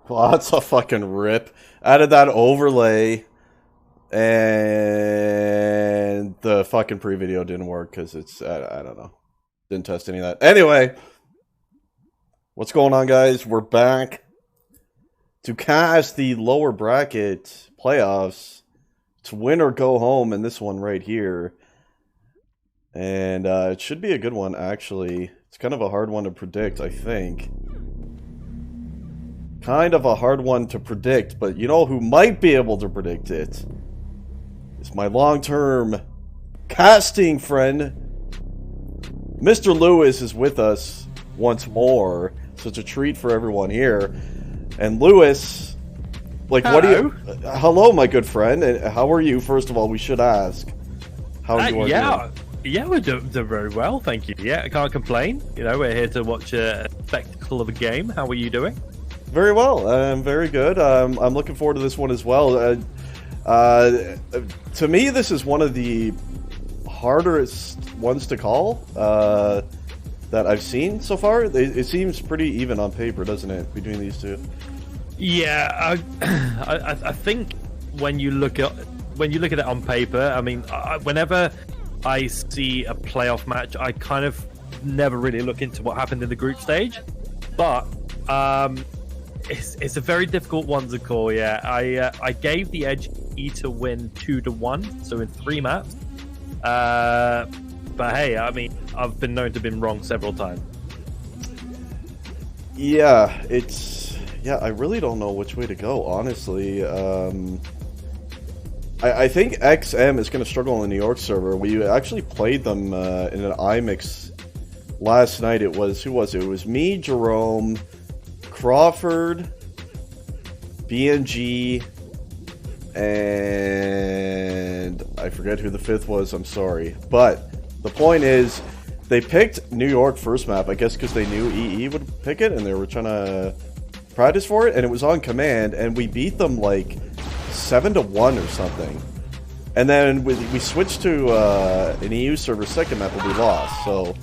Well, that's a fucking rip. Added that overlay, and the fucking pre-video didn't work because it's, I don't know. Didn't test any of that. Anyway, what's going on, guys? We're back to cast the lower bracket playoffs. It's win or go home in this one right here. And it should be a good one, actually. It's kind of a hard one to predict, I think. Kind of a hard one to predict, but you know who might be able to predict it? It's my long-term casting friend, Mr. Lewis is with us once more. So it's a treat for everyone here. And Lewis, like, hello. What do you... hello, my good friend. And how are you? First of all, we should ask how you are doing. Yeah, we're doing very well, thank you. Yeah, I can't complain. You know, we're here to watch a spectacle of a game. How are you doing? Very well. I'm very good. I'm looking forward to this one as well. To me, this is one of the hardest ones to call that I've seen so far. It seems pretty even on paper, doesn't it, between these two? Yeah, I think when you look at it on paper, I mean, whenever I see a playoff match, I kind of never really look into what happened in the group stage, but it's a very difficult one to call. Yeah, I gave the edge E to win 2-1, so in 3 maps. But hey, I mean, I've been known to have been wrong several times. Yeah, I really don't know which way to go, honestly. I think XM is going to struggle on the New York server. We actually played them in an iMix last night. It was, who was it? It was me, Jerome, Crawford, BNG, and I forget who the 5th was, I'm sorry. But the point is, they picked New York first map, I guess because they knew EE would pick it, and they were trying to practice for it, and it was on command, and we beat them like 7-1 or something. And then we switched to an EU server second map, and we lost. So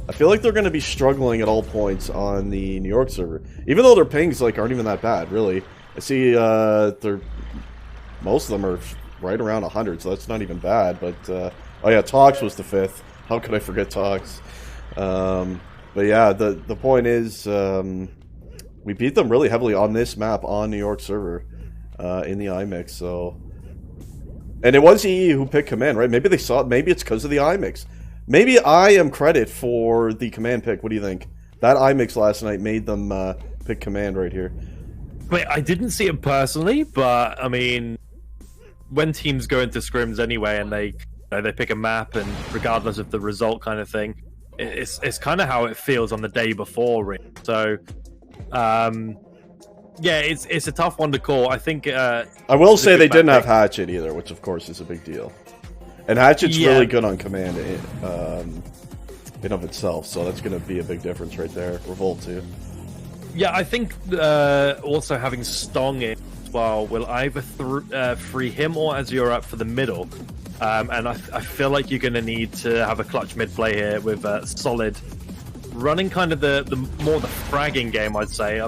I feel like they're going to be struggling at all points on the New York server, even though their pings like aren't even that bad, really. I see most of them are right around 100, so that's not even bad. But oh yeah, Tox was the 5th. How could I forget Tox? But yeah, the point is, we beat them really heavily on this map on New York server in the iMix. So, and it was EE who picked command, right? Maybe they saw it. Maybe it's because of the iMix. Maybe I am credit for the command pick. What do you think? That iMix last night made them pick command right here. Wait, I didn't see it personally, but I mean, when teams go into scrims anyway, and they pick a map, and regardless of the result, kind of thing, it's kind of how it feels on the day before. Really. So, Yeah, it's a tough one to call. I think. I will say they didn't have Hatchet either, which of course is a big deal. And Hatchet's really good on command in of itself, so that's going to be a big difference right there. Revolt too. Yeah, I think also having Stong in as well will either free him or Azure up for the middle. And I feel like you're going to need to have a clutch mid play here with Solid running kind of the more the fragging game, I'd say.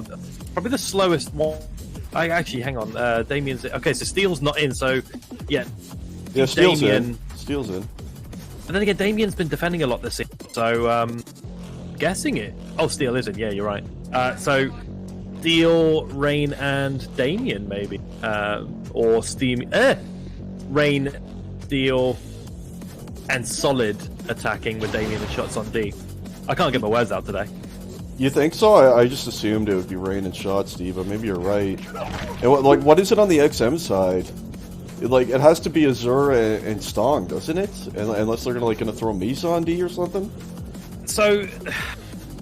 Probably the slowest one. Actually, hang on. Damien's... Okay, so Steel's not in, so... Yeah, Steel's in. Steel's in. And then again, Damien's been defending a lot this season, so... guessing it. Oh, Steel isn't. Yeah, you're right. So, Steel, Rain, and Damien, maybe. Or Steam... Rain, Steel, and Solid attacking with Damien and shots on D. I can't get my words out today. You think so? I just assumed it would be Rain and Shot, Steve, but maybe you're right. And what is it on the XM side? It has to be Azure and Stong, doesn't it? Unless they're gonna throw Misa on D or something. So,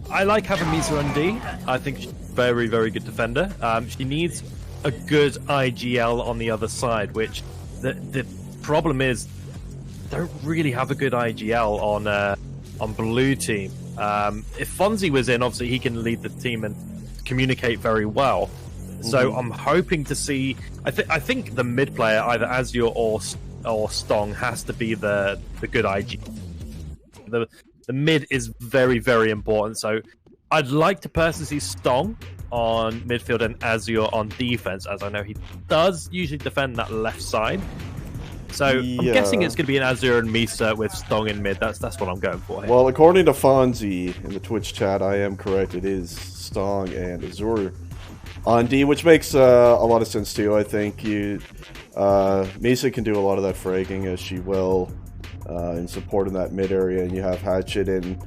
I like having Misa on D. I think she's a very, very good defender. She needs a good IGL on the other side, which the problem is don't really have a good IGL on blue team. If Fonzie was in, obviously he can lead the team and communicate very well. So I'm hoping to see. I think the mid player, either Azure or Stong, has to be the good IG. The mid is very, very important. So I'd like to personally see Stong on midfield and Azure on defense, as I know he does usually defend that left side. So I'm guessing it's going to be an Azure and Misa with Stong in mid. That's what I'm going for here. Well, according to Fonzie in the Twitch chat, I am correct. It is Stong and Azure on D, which makes a lot of sense too. I think Misa can do a lot of that fragging, as she will, in support in that mid area, and you have Hatchet and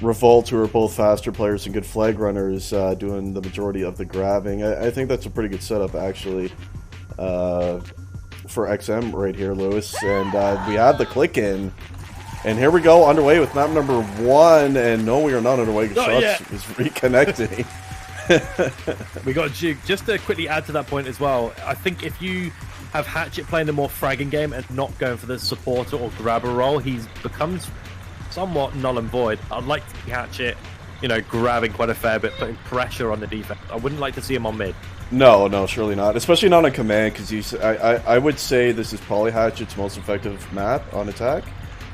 Revolt, who are both faster players and good flag runners, doing the majority of the grabbing. I think that's a pretty good setup, actually. For XM right here, Lewis, and we had the click in, and here we go, underway with map number 1, and no, we are not underway because Shots is reconnecting. We got Juke. Just to quickly add to that point as well, I think if you have Hatchet playing a more fragging game and not going for the supporter or grabber role, he becomes somewhat null and void. I'd like to see Hatchet, grabbing quite a fair bit, putting pressure on the defense. I wouldn't like to see him on mid. No, surely not. Especially not on command, because I would say this is probably Hatchet's most effective map on attack.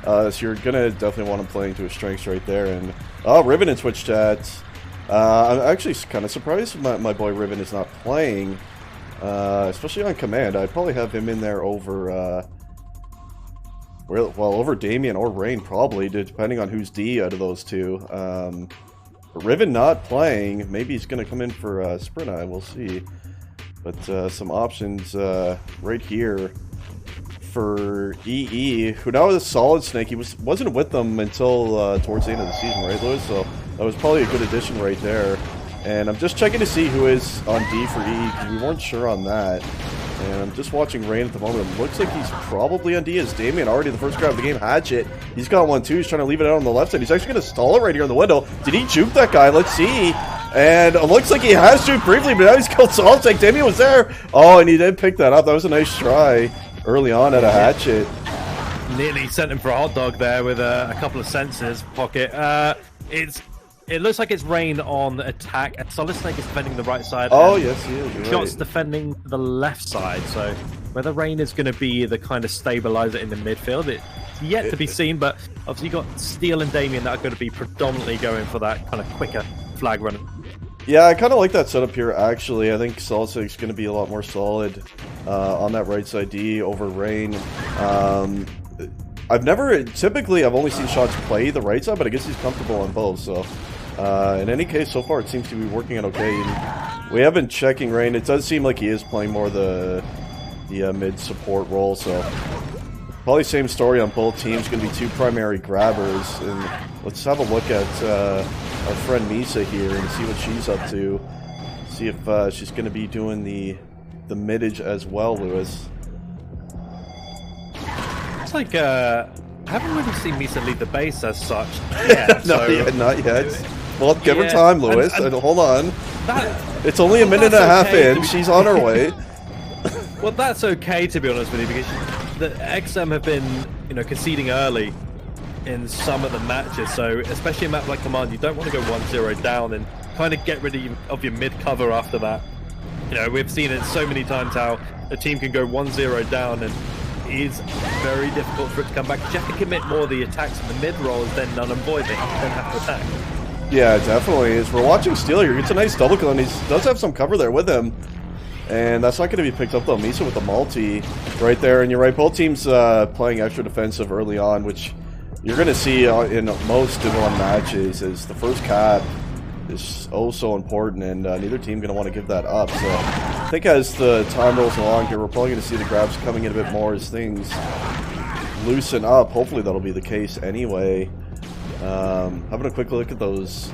So you're gonna definitely want him playing to his strengths right there. And Riven in Twitch chat. I'm actually kind of surprised my boy Riven is not playing, especially on command. I'd probably have him in there over over Damien or Rain, probably, depending on who's D out of those two. Riven not playing. Maybe he's going to come in for Sprint Eye. We'll see. But some options right here for EE, who now is a solid snake. He wasn't with them until towards the end of the season, right, Lewis? So that was probably a good addition right there. And I'm just checking to see who is on D for EE, because we weren't sure on that. And I'm just watching Rain at the moment. It looks like he's probably on D as Damien already the first grab of the game. Hatchet. He's got one too. He's trying to leave it out on the left side. He's actually going to stall it right here in the window. Did he juke that guy? Let's see. And it looks like he has juked briefly, but now he's killed Saltek. Damien was there. Oh, and he did pick that up. That was a nice try early on at a Hatchet. Nearly sent him for a hot dog there with a couple of sensors pocket. It looks like it's Rain on attack, and Solid Snake is defending the right side. Oh, yes, he is. You're Shots right. defending the left side, so whether Rain is going to be the kind of stabilizer in the midfield, it's yet to be seen, but obviously you've got Steel and Damien that are going to be predominantly going for that kind of quicker flag running. Yeah, I kind of like that setup here, actually. I think Solid Snake's going to be a lot more solid on that right side D over Rain. I've only seen Shots play the right side, but I guess he's comfortable on both, so... in any case, so far it seems to be working out okay. And we have been checking Rain. It does seem like he is playing more the mid support role, so probably same story on both teams. Going to be two primary grabbers, and let's have a look at our friend Misa here and see what she's up to. See if she's going to be doing the midage as well, Lewis. It's like I haven't really seen Misa lead the base as such. Yeah, Not yet. Well, give her time, Lewis. Hold on. It's only a minute and a half in. She's on her way. Well, that's okay, to be honest with you, because the XM have been, conceding early in some of the matches. So, especially in a map like Command, you don't want to go 1-0 down and kind of get rid of your mid cover after that. We've seen it so many times how a team can go 1-0 down, and it's very difficult for it to come back. You have to commit more of the attacks in the mid rolls than null and void. They then have to attack. Yeah, definitely. As we're watching Steel here, it's a nice double kill, and he does have some cover there with him. And that's not going to be picked up, though. Misa with the multi right there. And you're right, both teams playing extra defensive early on, which you're going to see in most Div-1 matches, is the first cap is so important, and neither team going to want to give that up. So I think as the time rolls along here, we're probably going to see the grabs coming in a bit more as things loosen up. Hopefully that'll be the case anyway. Having a quick look at those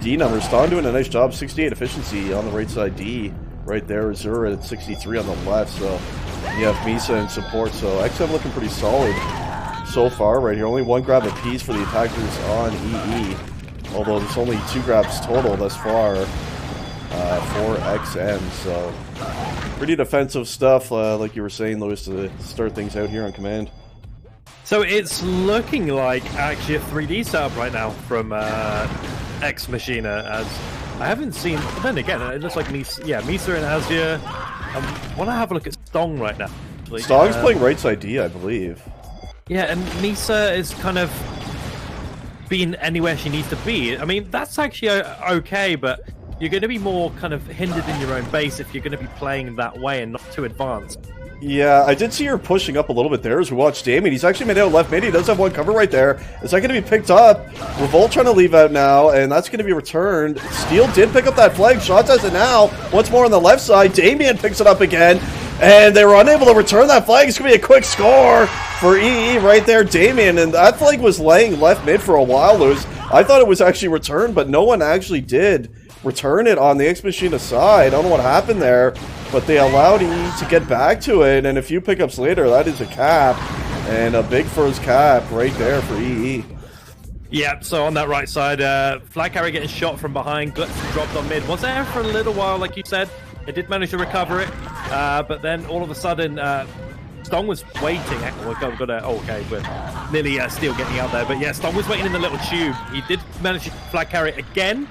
D numbers. Ston doing a nice job, 68 efficiency on the right side D. Right there, Azura at 63 on the left, so you have Misa in support, so XM looking pretty solid so far right here. Only one grab apiece for the attackers on EE, although there's only 2 grabs total thus far for XM, so pretty defensive stuff, like you were saying, Lewis, to start things out here on Command. So it's looking like actually a 3D setup right now from X Machina, as I haven't seen, but then again, it looks like Misa, Misa and Azure. I want to have a look at Stong right now. Stong's playing right side D, I believe. Yeah, and Misa is kind of being anywhere she needs to be. I mean, that's actually okay, but you're going to be more kind of hindered in your own base if you're going to be playing that way and not too advanced. Yeah, I did see her pushing up a little bit there as we watched Damien. He's actually made out left mid. He does have one cover right there. Is that going to be picked up? Revolt trying to leave out now, and that's going to be returned. Steel did pick up that flag. Shots has it now. Once more on the left side. Damien picks it up again, and they were unable to return that flag. It's going to be a quick score for EE right there. Damien, and that flag was laying left mid for a while, Lewis. I thought it was actually returned, but no one actually did return it on the X Machina side. I don't know what happened there, but they allowed EE to get back to it, and a few pickups later, that is a cap, and a big first cap right there for EE. Yeah, so on that right side, flag carrier getting shot from behind, dropped on mid. Was there for a little while, like you said. It did manage to recover it, but then all of a sudden, Stong was waiting. Okay, we're nearly Steel getting out there, but yeah, Stong was waiting in the little tube. He did manage to flag carry it again,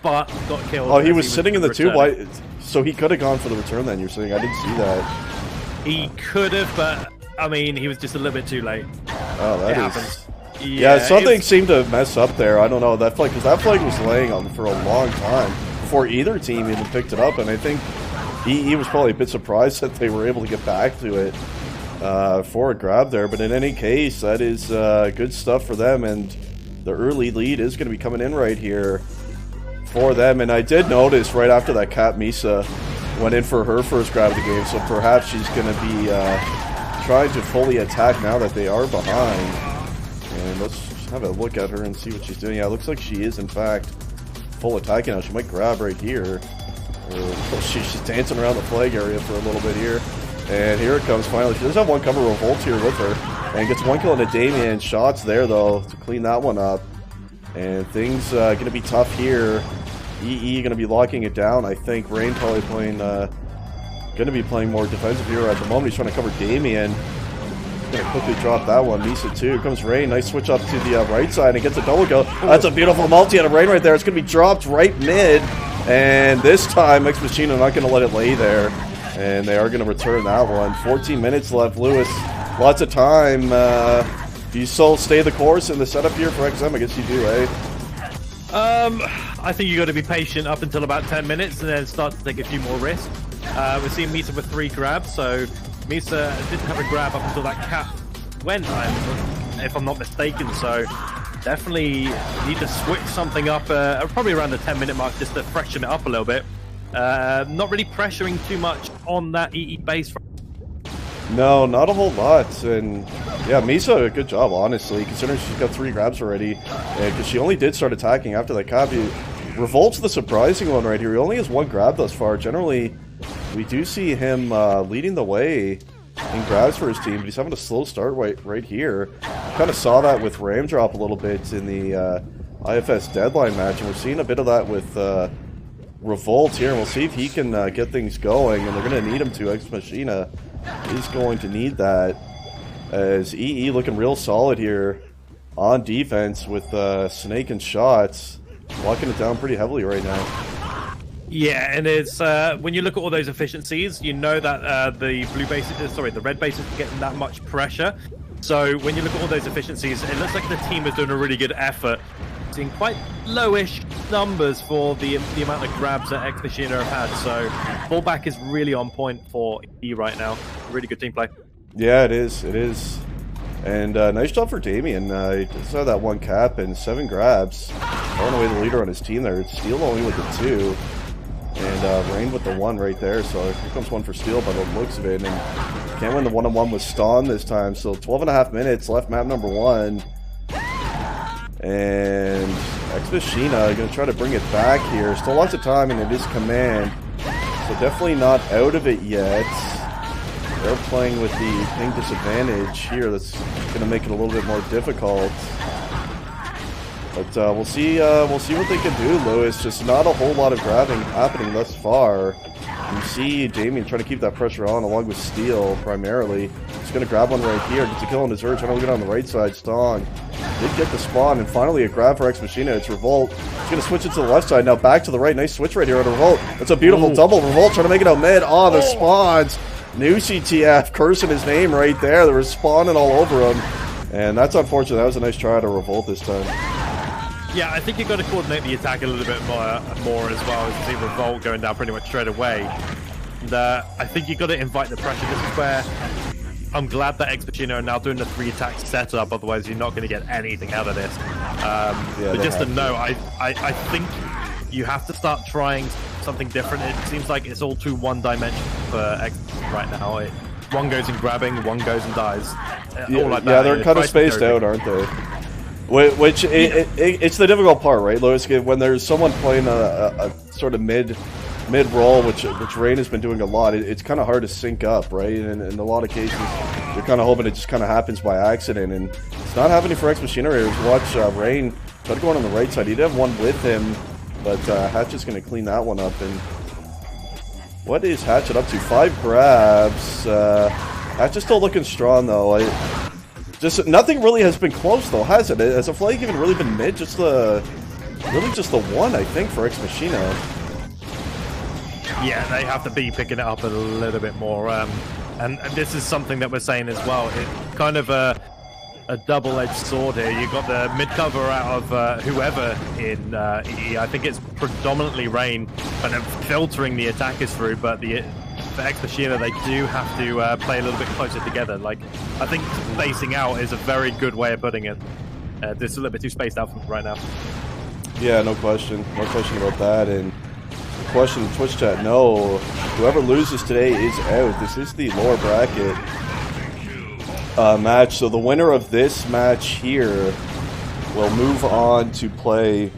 but got killed. Oh, he was sitting in the tube? Why? So he could have gone for the return then, you're saying? I didn't see that. He could have, but, I mean, he was just a little bit too late. Oh, that happens. Yeah, something seemed to mess up there. I don't know. That flag, because that flag was laying on for a long time before either team even picked it up, and I think he was probably a bit surprised that they were able to get back to it for a grab there. But in any case, that is good stuff for them, and the early lead is going to be coming in right here for them. And I did notice right after that cap, Misa went in for her first grab of the game, so perhaps she's going to be trying to fully attack now that they are behind. And let's have a look at her and see what she's doing. Yeah, it looks like she is in fact full attacking now. She might grab right here. She's dancing around the flag area for a little bit here. And here it comes finally. She does have one cover Revolt here with her, and gets one kill into Damien. Shots there though to clean that one up. And things going to be tough here. EE going to be locking it down. I think Rain probably playing, going to be playing more defensive here at the moment. He's trying to cover Damien. Going to quickly drop that one. Misa too. Here comes Rain. Nice switch up to the right side and gets a double kill. That's a beautiful multi out of Rain right there. It's going to be dropped right mid. And this time, X Machina not going to let it lay there. And they are going to return that one. 14 minutes left. Lewis, lots of time. Do you still stay the course in the setup here for XM? I guess you do, eh? I think you got to be patient up until about 10 minutes and then start to take a few more risks. We're seeing Misa with 3 grabs, so Misa didn't have a grab up until that cap went, if I'm not mistaken, so definitely need to switch something up probably around the 10-minute mark just to freshen it up a little bit. Not really pressuring too much on that EE base. No, not a whole lot. And yeah, Misa, good job, honestly, considering she's got 3 grabs already. Because she only did start attacking after that cap. Revolt's the surprising one right here. He only has 1 grab thus far. Generally, we do see him leading the way in grabs for his team, but he's having a slow start right here. Kind of saw that with Ram drop a little bit in the IFS deadline match, and we're seeing a bit of that with Revolt here, and we'll see if he can get things going, and they're going to need him to. Ex Machina is going to need that, as EE looking real solid here on defense with Snake and shots, locking it down pretty heavily right now. Yeah, and it's when you look at all those efficiencies, you know that the red base isn't getting that much pressure. So when you look at all those efficiencies, it looks like the team is doing a really good effort. Seeing quite lowish numbers for the amount of grabs that Ex Machina have had. So fallback is really on point for E right now. Really good team play. Yeah, it is. It is. And nice job for Damien. He just had that one cap and 7 grabs. Throwing away the leader on his team there. Steel only with the 2. And Rain with the 1 right there. So here comes one for Steel by the looks of it. And can't win the 1-on-1 with Ston this time. So 12.5 minutes left, map number 1. And Ex Machina going to try to bring it back here. Still lots of time, and it is command. So definitely not out of it yet. They're playing with the ping disadvantage here. That's going to make it a little bit more difficult. But we'll see what they can do, Lewis. Just not a whole lot of grabbing happening thus far. You see Damien trying to keep that pressure on, along with Steel primarily. He's going to grab one right here. Gets a kill on his urge. Trying to get on the right side. Stong did get the spawn, and finally a grab for Ex Machina. It's Revolt. He's going to switch it to the left side. Now back to the right. Nice switch right here on Revolt. That's a beautiful double. Revolt trying to make it out mid. Oh, the spawns. New CTF cursing his name right there. They were spawning all over him. And that's unfortunate. That was a nice try to Revolt this time. Yeah, I think you've got to coordinate the attack a little bit more as well. As you see Revolt going down pretty much straight away. And I think you've got to invite the pressure. This is where I'm glad that Ex Machina are now doing the 3 attack setup. Otherwise, you're not going to get anything out of this. But just to know, I think you have to start trying something different. It seems like it's all too one-dimensional for X right now. One goes in grabbing, one goes and dies. All like that. Yeah, they're kind of spaced out, aren't they? Which it's the difficult part, right, Lewis? When there's someone playing a sort of mid role, which Rain has been doing a lot, it's kind of hard to sync up, right? And in a lot of cases, you're kind of hoping it just kind of happens by accident, and it's not happening for Ex Machina here. Watch Rain try to go on the right side. He did have one with him, but Hatch is going to clean that one up. And what is Hatchet up to? 5 grabs. Hatch is still looking strong, though. Just nothing really has been close, though, has it? Has a flag even really been mid? Really just the 1, I think, for Ex Machina. Yeah, they have to be picking it up a little bit more. And this is something that we're saying as well. It's kind of a double-edged sword here. You've got the mid-cover out of whoever in EE. I think it's predominantly Rain kind of filtering the attackers through, but for Ex Machina, they do have to play a little bit closer together. Like, I think spacing out is a very good way of putting it. This is a little bit too spaced out right now. Yeah, no question. No question about that. And the question in Twitch chat, no. Whoever loses today is out. This is the lower bracket match. So the winner of this match here will move on to play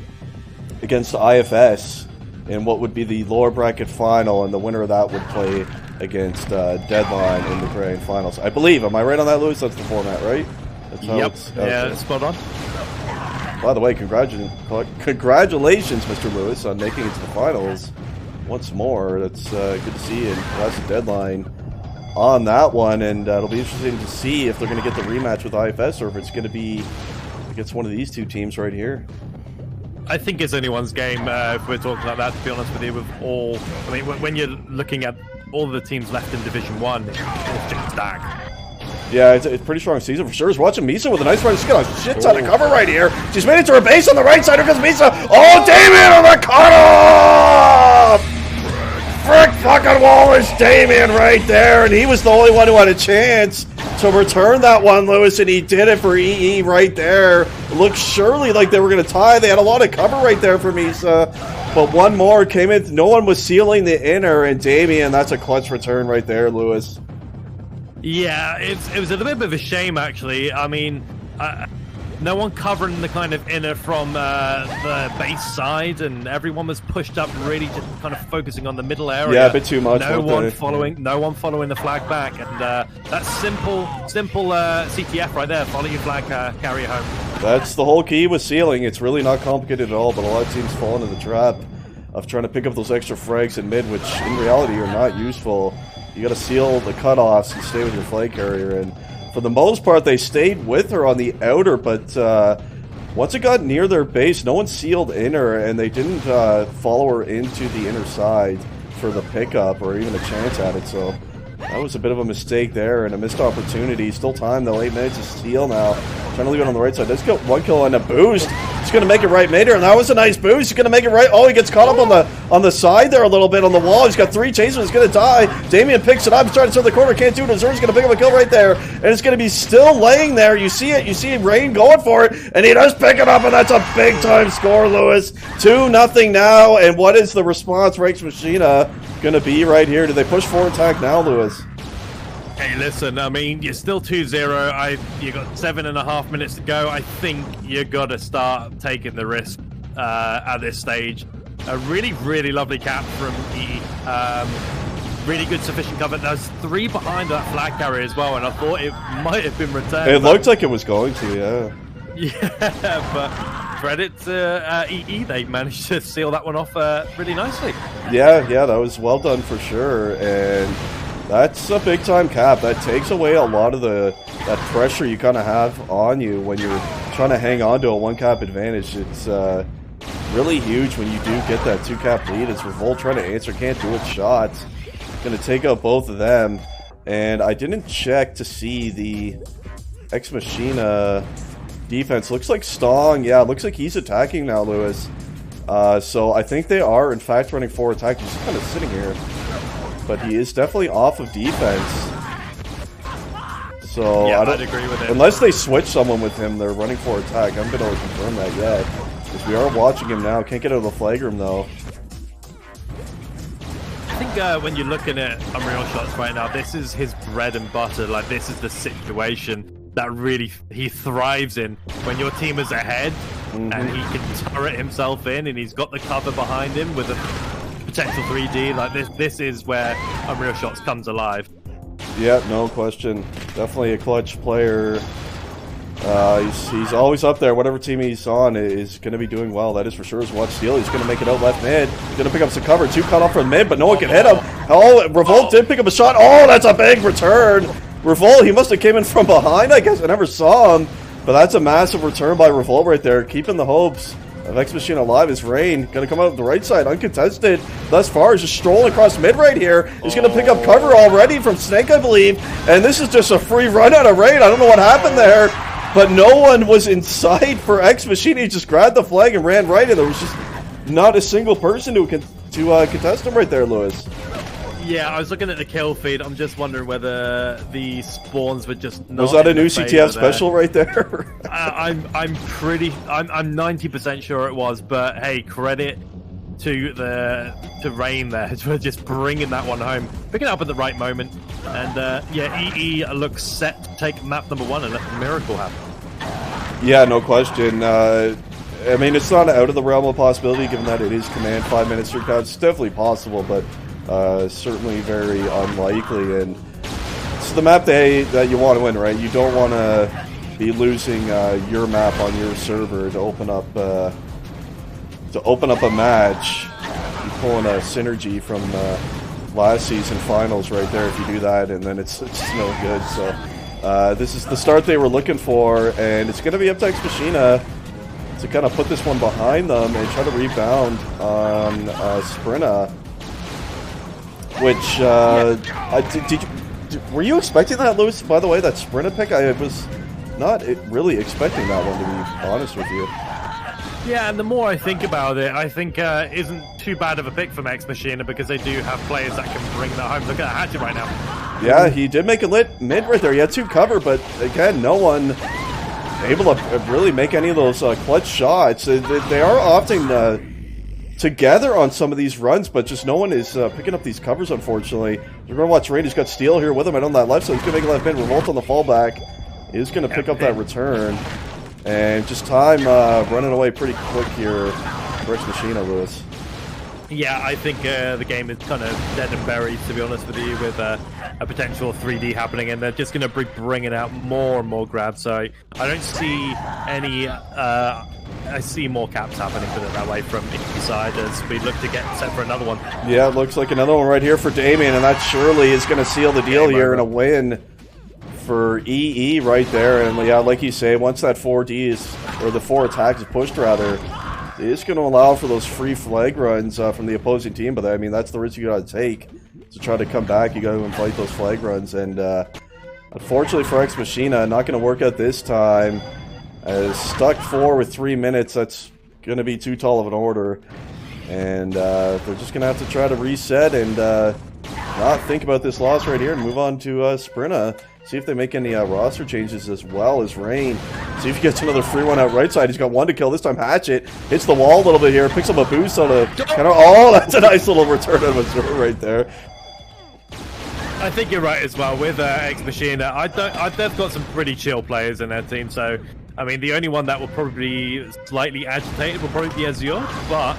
against the IFS in what would be the lower bracket final, and the winner of that would play against Deadline in the grand finals. I believe. Am I right on that, Lewis? That's the format, right? That's how yep. Yeah, spot on. By the way, congratulations, Mr. Lewis, on making it to the finals once more. That's good to see, and that's the Deadline on that one, and it'll be interesting to see if they're going to get the rematch with IFS or if it's going to be against one of these 2 teams right here. I think it's anyone's game if we're talking like that, to be honest with you. I mean, when you're looking at all the teams left in Division 1, it's just stacked. Yeah, it's a pretty strong season for sure. He's watching Misa with a nice run. She's got a shit ton of cover right here. She's made it to her base on the right side. Here comes Misa. Oh, Damien on the cutoff! Frick fucking Wallace, Damien right there. And he was the only one who had a chance to return that one, Lewis, and he did it for EE right there. It looked surely like they were going to tie. They had a lot of cover right there for Misa. But one more came in. No one was sealing the inner, and Damien, that's a clutch return right there, Lewis. Yeah, it was a little bit of a shame, actually. I mean, no one covering the kind of inner from the base side, and everyone was pushed up, really just kind of focusing on the middle area. Yeah, a bit too much. No one following the flag back, and that's simple CTF right there. Follow your flag, carry it home. That's the whole key with sealing. It's really not complicated at all, but a lot of teams fall into the trap of trying to pick up those extra frags in mid, which in reality are not useful. You got to seal the cutoffs and stay with your flag carrier, and for the most part they stayed with her on the outer, but once it got near their base, no one sealed inner, and they didn't follow her into the inner side for the pickup or even a chance at it, so that was a bit of a mistake there and a missed opportunity. Still time though, 8 minutes of steal now. Trying to leave it on the right side. Let's go 1 kill and a boost. He's gonna make it right mid, and that was a nice boost. He's gonna make it right. Oh, he gets caught up on the side there a little bit on the wall. He's got 3 chases. He's gonna die. Damien picks it up. He's trying to turn the corner. Can't do it. Azur's gonna pick up a kill right there, and it's gonna be still laying there. You see it. You see Rain going for it, and he does pick it up, and that's a big time score, Lewis. 2-0 now. And what is the response for X Machina gonna be right here? Do they push forward attack now, Lewis? Hey, listen, I mean, you're still 2-0. You got 7.5 minutes to go. I think you got to start taking the risk at this stage. A really, really lovely cap from E. Really good sufficient cover. There's 3 behind that flag carrier as well, and I thought it might have been returned. It looked like it was going to, yeah. Yeah, but credit to EE. They managed to seal that one off really nicely. Yeah, that was well done for sure, and that's a big time cap. That takes away a lot of that pressure you kind of have on you when you're trying to hang on to a 1 cap advantage. It's really huge when you do get that 2 cap lead. It's Revolt trying to answer, can't do it. Shots going to take out both of them, and I didn't check to see the Ex Machina defense. Looks like Stong, yeah, looks like he's attacking now, Lewis. So I think they are in fact running forward attack. He's just kind of sitting here, but he is definitely off of defense. So yeah, I don't, I'd agree with it. Unless they switch someone with him, they're running for attack. I'm going to confirm that yet, because we are watching him now. Can't get out of the flag room though. I think when you're looking at Unreal Shots right now, this is his bread and butter. Like, this is the situation that really he thrives in. When your team is ahead and he can turret himself in, and he's got the cover behind him with a potential 3D. Like, this is where Unreal Shots comes alive. Yeah, no question. Definitely a clutch player. He's always up there. Whatever team he's on is going to be doing well. That is for sure. As watch steal, he's going to make it out left mid. He's going to pick up some cover. 2 cut off from mid, but no one can hit him. Oh, Revolt did pick up a shot. Oh, that's a big return. Revolt, he must have came in from behind, I guess. I never saw him, but that's a massive return by Revolt right there. Keeping the hopes of X Machine alive is Rain. Going to come out the right side, uncontested. Thus far, he's just strolling across mid right here. He's going to pick up cover already from Snake, I believe. And this is just a free run out of Rain. I don't know what happened there, but no one was in sight for X Machine. He just grabbed the flag and ran right, and there was just not a single person to contest him right there, Lewis. Yeah, I was looking at the kill feed. I'm just wondering whether the spawns were just not. Was that a new CTF special right there? I'm 90% sure it was, but hey, credit to Rain there for just bringing that one home, picking it up at the right moment, and yeah, EE looks set to take map number 1 and let the miracle happen. Yeah, no question. I mean, it's not out of the realm of possibility, given that it is command 5 minutes through count. It's definitely possible, but certainly very unlikely. And it's the map that you want to win, right? You don't want to be losing your map on your server to open up a match. You're pulling a synergy from last season finals right there if you do that, and then it's no good. So this is the start they were looking for, and it's going to be up to X Machina to kind of put this one behind them and try to rebound on Sprinta. Which were you expecting that, Lewis? By the way, that Sprinta pick, I was not really expecting that one, to be honest with you. Yeah, and the more I think about it, I think isn't too bad of a pick from X Machina, because they do have players that can bring that home. Look at that hatchet right now. Yeah, he did make a lit mid right there. He had 2 cover, but again, no one able to really make any of those clutch shots. They are often together on some of these runs, but just no one is picking up these covers, unfortunately. We're going to watch Rain. He's got Steel here with him, and on that left side, he's going to make a left mid. Revolt on the fallback. He's going to pick up that return. And just time running away pretty quick here for X Machina, Lewis. Yeah, I think the game is kind of dead and buried, to be honest with you, with a potential 3D happening, and they're just going to be bringing out more and more grabs. So I don't see any I see more caps happening, put it that way, from each side as we look to get set for another one. Yeah, it looks like another one right here for Damien, and that surely is going to seal the deal here and a win for EE right there. And yeah, like you say, once that 4D is, or the 4 attacks is pushed rather, it's going to allow for those free flag runs from the opposing team. But I mean, that's the risk you got to take to try to come back. You got to invite those flag runs, and unfortunately for Ex Machina, not going to work out this time. As stuck 4 with 3 minutes, that's going to be too tall of an order. And they're just going to have to try to reset and not think about this loss right here and move on to Sprinta. See if they make any roster changes as well as Rain. See if he gets another free one out right side. He's got 1 to kill. This time Hatchet hits the wall a little bit here. Picks up a boost on a kind of... Oh, that's a nice little return of a throw right there. I think you're right as well with Ex Machina. They've got some pretty chill players in their team, so I mean the only one that will probably be slightly agitated will probably be Azure, but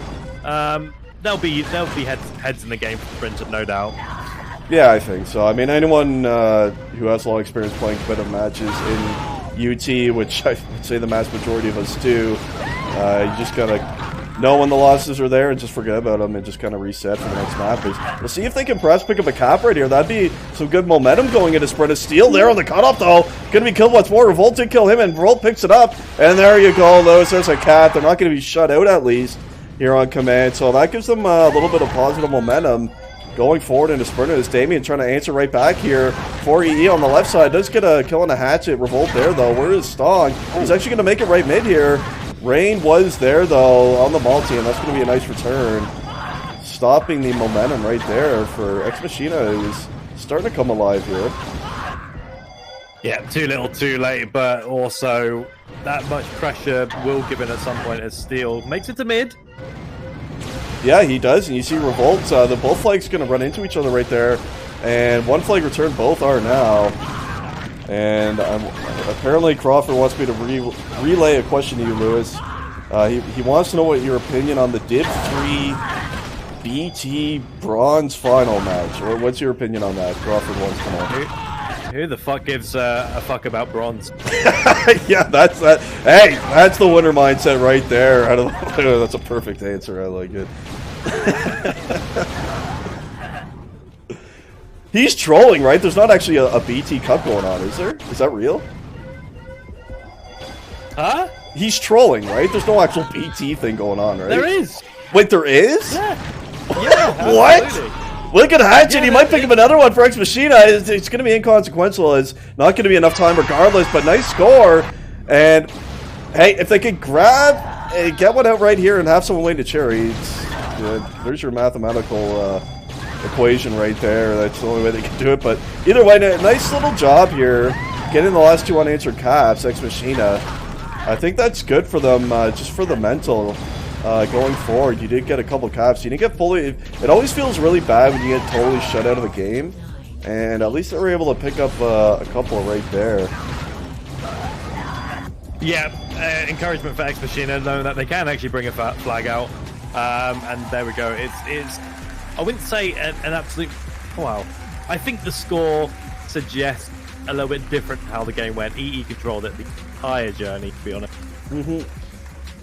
they'll be heads in the game for Sprinter, no doubt. Yeah, I think so. I mean, anyone who has a lot of experience playing competitive matches in UT, which I would say the mass majority of us do, you just gotta know when the losses are there and just forget about them and just kind of reset for the next map. We'll see if they can perhaps pick up a cap right here. That'd be some good momentum going into Sprint. A steal there on the cutoff, though. Gonna be killed once more. Revolt did kill him, and Revolt picks it up. And there you go, Lewis. There's a cap. They're not going to be shut out, at least, here on command. So that gives them a little bit of positive momentum going forward into Sprint. Is Damien trying to answer right back here for EE on the left side. Does get a kill on a Hatchet. Revolt there, though. Where is Stong? He's actually going to make it right mid here. Rain was there, though, on the multi, and that's going to be a nice return. Stopping the momentum right there for Ex Machina, who's starting to come alive here. Yeah, too little, too late, but also that much pressure will give in at some point as Steel makes it to mid. Yeah, he does, and you see Revolt, the both flags going to run into each other right there, and 1 flag return, both are now. And apparently Crawford wants me to relay a question to you, Lewis. He wants to know what your opinion on the Div 3 BT Bronze final match. What's your opinion on that? Crawford wants to know. Who the fuck gives a fuck about bronze? Yeah, that's that. Hey, that's the winner mindset right there. That's a perfect answer. I like it. He's trolling, right? There's not actually a BT Cup going on, is there? Is that real? Huh? He's trolling, right? There's no actual BT thing going on, right? There is. Wait, there is? Yeah. Yeah. What? Look at Hatchet. Yeah, he might pick up another one for Ex Machina. It's going to be inconsequential. It's not going to be enough time regardless, but nice score. And, hey, if they could grab, get one out right here and have someone waiting to cherry, there's your mathematical equation right there. That's the only way they can do it. But either way, nice little job here getting the last 2 unanswered caps. Ex Machina, I think that's good for them, just for the mental going forward. You did get a couple caps. You didn't get fully. It always feels really bad when you get totally shut out of the game, and at least they were able to pick up a couple right there. Yeah, encouragement for Ex Machina, knowing that they can actually bring a flag out. And there we go. It's I wouldn't say an absolute wow. I think the score suggests a little bit different how the game went. EE controlled it the entire journey, to be honest.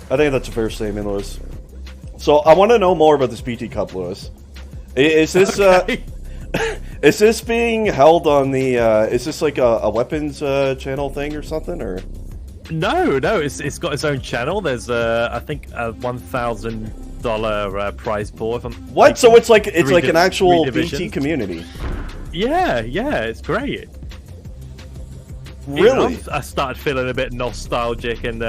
I think that's a fair statement, Lewis. So I want to know more about this BT Cup, Lewis. Is this okay. Is this being held on the? Is this like a weapons channel thing or something, or? No, it's got its own channel. There's I think a $1,000 prize pool. What? So it's like an actual BT community. Yeah, it's great. Really? I started feeling a bit nostalgic and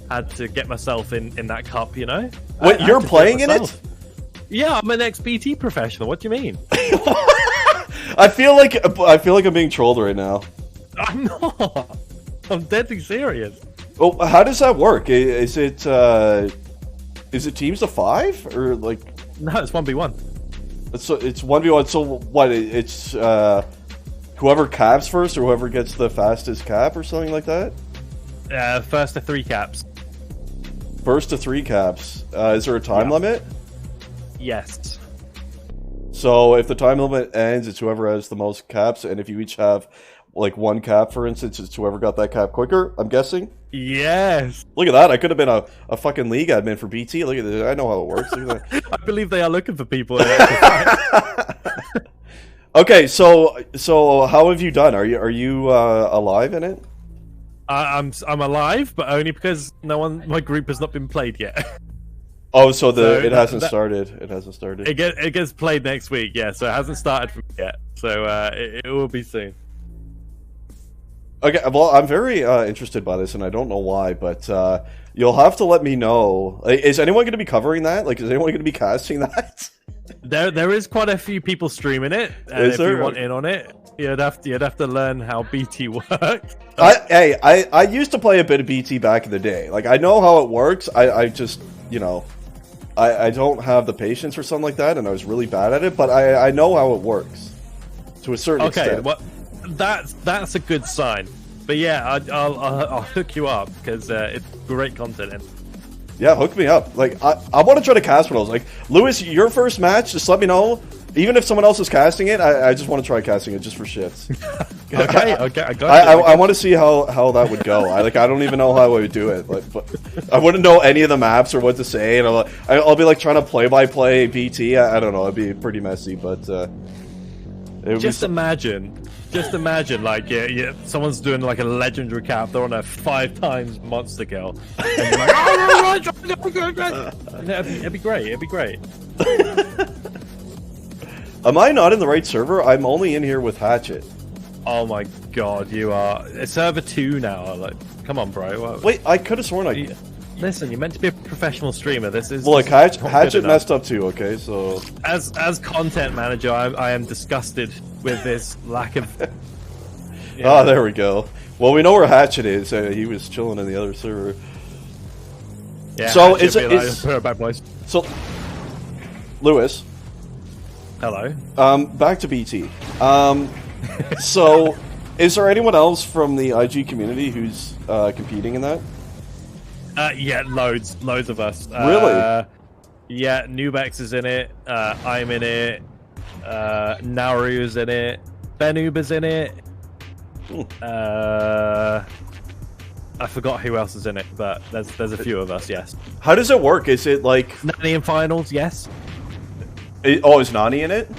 had to get myself in that cup. You know. What? You're playing in it? Yeah, I'm an ex-BT professional. What do you mean? I feel like I'm being trolled right now. I'm not. I'm deadly serious. Oh, how does that work? Is it teams of 5 or like? No, it's 1v1. It's 1v1. So what? It's whoever caps first or whoever gets the fastest cap or something like that. First to 3 caps. First to 3 caps. Is there a time limit? Yes. So if the time limit ends, it's whoever has the most caps, and if you each have like one cap, for instance, it's whoever got that cap quicker, I'm guessing? Yes. Look at that. I could have been a fucking league admin for BT. Look at this. I know how it works. Look at that. I believe they are looking for people. Okay, so how have you done? Are you alive in it? I'm alive, but only because my group has not been played yet. Oh, so it hasn't started. It hasn't started. It gets played next week, yeah. So it hasn't started yet. So it will be soon. Okay, well, I'm very interested by this, and I don't know why, but you'll have to let me know. Like, is anyone going to be covering that? Like, is anyone going to be casting that? There is quite a few people streaming it, and if you want in on it, you'd have to learn how BT works. I used to play a bit of BT back in the day. Like, I know how it works. I just, you know, I don't have the patience or something like that, and I was really bad at it. But I know how it works to a certain extent. Okay, well, that's a good sign. But yeah, I'll hook you up because it's great content. And yeah, hook me up. Like, I want to try to cast one of those. Like, Lewis, your first match, just let me know. Even if someone else is casting it, I just want to try casting it just for shits. okay, I got you. I want to see how that would go. I don't even know how I would do it. Like, but I wouldn't know any of the maps or what to say, and I'll be like trying to play-by-play BT. I don't know. It'd be pretty messy, but just imagine, like someone's doing like a legendary cap. They're on a 5 times monster girl. And you're like, it'd be great. It'd be great. Am I not in the right server? I'm only in here with Hatchet. Oh my god, you are. It's server 2 now. Like, come on, bro. What? Wait, I could have sworn Listen, you're meant to be a professional streamer. This is. Look, Hatchet messed up too. Okay, so as content manager, I am disgusted with this lack of. Oh, there we go. Well, we know where Hatchet is. He was chilling in the other server. Yeah. So So, Lewis. Hello. Back to BT. So, is there anyone else from the IG community who's competing in that? Yeah, loads of us. Really? Yeah, Nubex is in it. I'm in it. Naru's in it. Benuba's in it. I forgot who else is in it, but there's a few of us. Yes. How does it work? Is it like Nani in finals? Yes. Is Nani in it?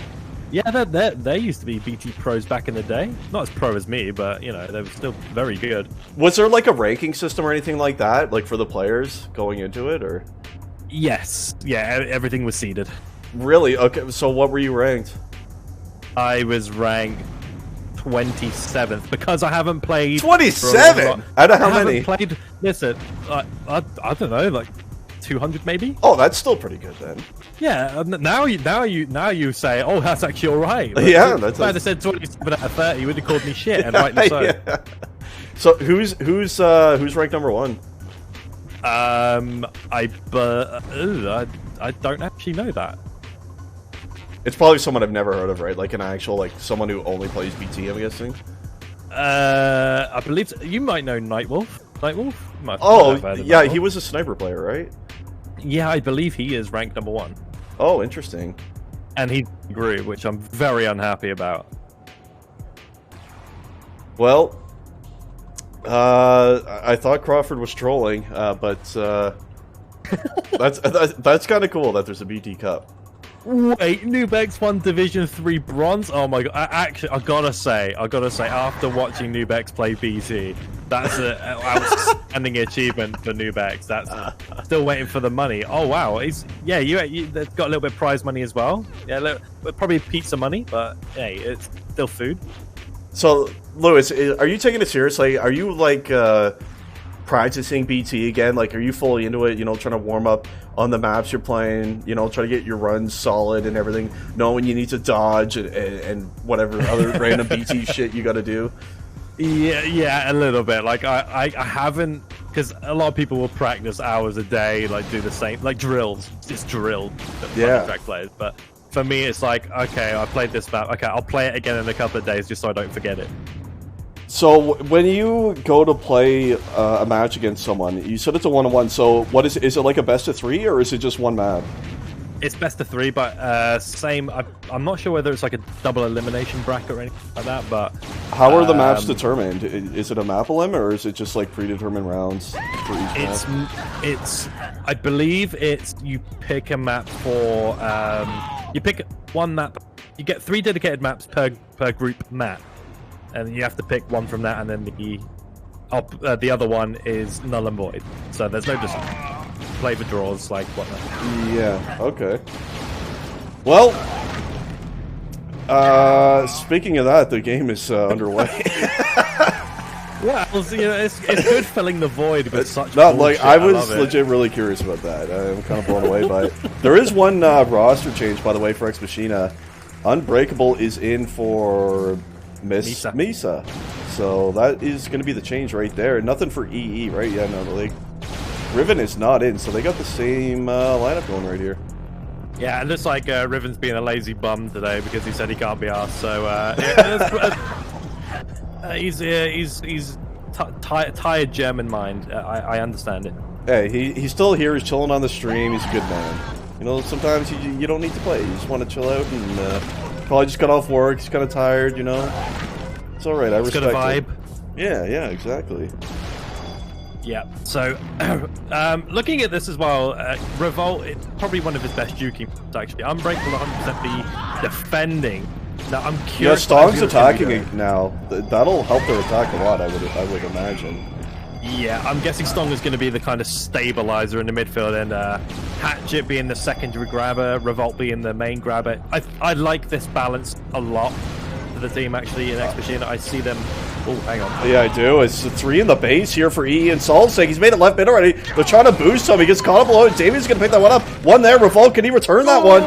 Yeah, they used to be BT pros back in the day. Not as pro as me, but you know they were still very good. Was there like a ranking system or anything like that, like for the players going into it, or? Yes. Yeah, everything was seeded. Really? Okay. So what were you ranked? I was ranked 27th because I haven't played. 27? Out of how many? Played. Listen, I don't know, like 200 maybe. Oh, that's still pretty good then. Yeah. Now you say, oh, that's actually all right. Like, yeah, if I'd have said 27 out of 30, you would have called me shit, and rightly so. Yeah. So who's ranked number 1? I don't actually know that. It's probably someone I've never heard of, right? Like an actual, like someone who only plays BT, I'm guessing. I believe you might know Nightwolf. Oh, yeah, he was a sniper player, right? Yeah, I believe he is ranked number 1. Oh, interesting. And he grew, which I'm very unhappy about. Well, I thought Crawford was trolling, but that's kind of cool that there's a BT Cup. Wait, Nubex won Division 3 bronze? Oh my god! I gotta say, after watching Nubex play BT, that's an outstanding achievement for Nubex. That's still waiting for the money. Oh wow, they've got a little bit of prize money as well. Yeah, probably pizza money, but hey, it's still food. So, Lewis, are you taking it seriously? Are you like practicing BT again? Like, are you fully into it? You know, trying to warm up on the maps you're playing. You know, try to get your runs solid and everything. Knowing you need to dodge and whatever other random BT shit you got to do. Yeah, a little bit. Like I haven't, because a lot of people will practice hours a day, like do the same, like drills, just drilled. Yeah. Track players, but for me, it's like, okay, I played this map. Okay, I'll play it again in a couple of days just so I don't forget it. So when you go to play a match against someone, you said it's a 1-on-1. So what is it like a best of 3 or is it just one map? It's best of 3, but same. I'm not sure whether it's like a double elimination bracket or anything like that. But how are the maps determined? Is it a map limit or is it just like predetermined rounds for each map? I believe it's you pick a map for you pick one map. You get 3 dedicated maps per group map, and you have to pick one from that, and then the other one is null and void. So there's no just play for draws like whatnot. Yeah. Okay. Well, speaking of that, the game is underway. Yeah, well, you know, it's good filling the void with such. Not like I was love legit really curious about that. I'm kind of blown away by it. There is one roster change, by the way, for Ex Machina. Unbreakable is in for Misa. So that is going to be the change right there. Nothing for EE, right? Yeah, no, like Riven is not in, so they got the same lineup going right here. Yeah, it looks like Riven's being a lazy bum today because he said he can't be asked. So he's tired German mind. I understand it. Hey, he's still here. He's chilling on the stream. He's a good man. You know, sometimes you don't need to play. You just want to chill out and probably just got off work. He's kind of tired, you know. It's all right. I respect it. Got a vibe. Yeah, exactly. Yeah. So, looking at this as well, Revolt, it's probably one of his best duking. Actually, Unbreakable 100% be defending. Now, I'm curious. Yeah, Stong's attacking it now. That'll help their attack a lot. I would imagine. Yeah, I'm guessing Stong is going to be the kind of stabilizer in the midfield, and Hatchet being the secondary grabber, Revolt being the main grabber. I like this balance a lot for the team, actually, in Ex Machina. I see them... Oh, hang on. Yeah, I do. It's a 3 in the base here for E and Sol's sake. He's made it left mid already. They're trying to boost him. He gets caught up below. Damien's going to pick that one up. One there. Revolt, can he return that one?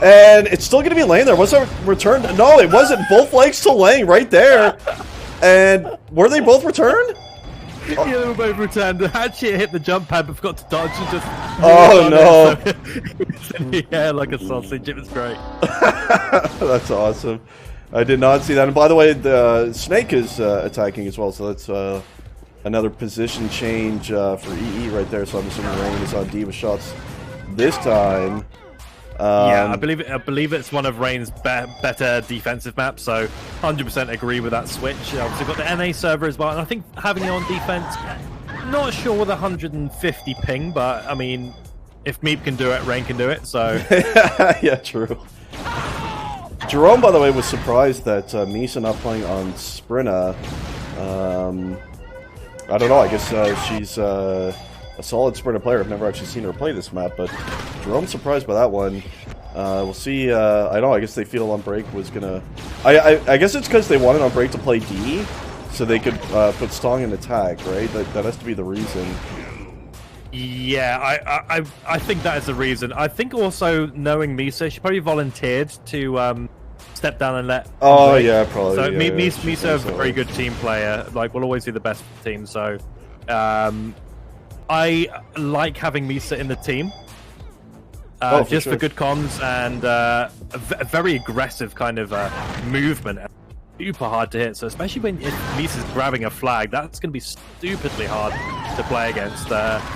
And it's still going to be laying there. Was it returned? No, it wasn't. Both legs still laying right there. And were they both returned? Yeah, they were both returned. Hatchet hit the jump pad but forgot to dodge and just... Oh, no. Yeah, like a sausage. It was great. That's awesome. I did not see that. And by the way, the Snake is attacking as well, so that's another position change for EE right there. So I'm assuming Rain is on D with shots this time. Yeah, I believe it's one of Rain's better defensive maps, so 100% agree with that switch. Obviously got the NA server as well, and I think having it on defense, not sure with 150 ping, but I mean, if Meep can do it, Rain can do it, so... Yeah, true. Jerome, by the way, was surprised that Misa not playing on Sprinta. I don't know, I guess she's a solid Sprinta player. I've never actually seen her play this map, but Jerome's surprised by that one. We'll see. I know, I guess they feel Unbreak was gonna... I guess it's because they wanted Unbreak to play D, so they could put Stong in attack, right? That has to be the reason. Yeah, I think that is the reason. I think also, knowing Misa, she probably volunteered to step down and let... Oh, yeah, probably. So yeah, Misa is a very good team player. Like, will always be the best team, so... I like having Misa in the team. Just for good comms and a very aggressive kind of movement. Super hard to hit, so especially when Misa's grabbing a flag, that's going to be stupidly hard to play against.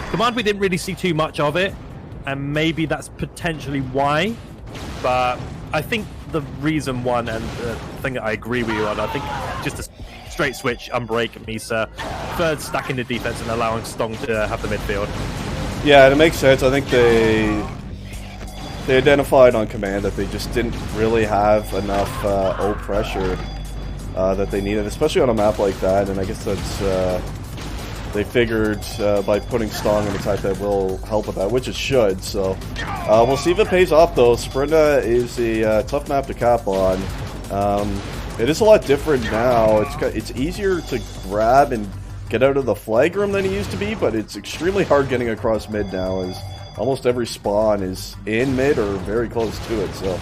Command, we didn't really see too much of it, and maybe that's potentially why, but I think the reason one, and the thing that I agree with you on, I think just a straight switch, Unbreak, Misa, third stacking the defense and allowing Stong to have the midfield. Yeah, it makes sense. I think they identified on command that they just didn't really have enough O pressure that they needed, especially on a map like that, and I guess that's they figured by putting Stong in attack that will help with that, which it should, so we'll see if it pays off though. Sprinta is a tough map to cap on. It is a lot different now. It's easier to grab and get out of the flag room than it used to be, but it's extremely hard getting across mid now, as almost every spawn is in mid or very close to it, so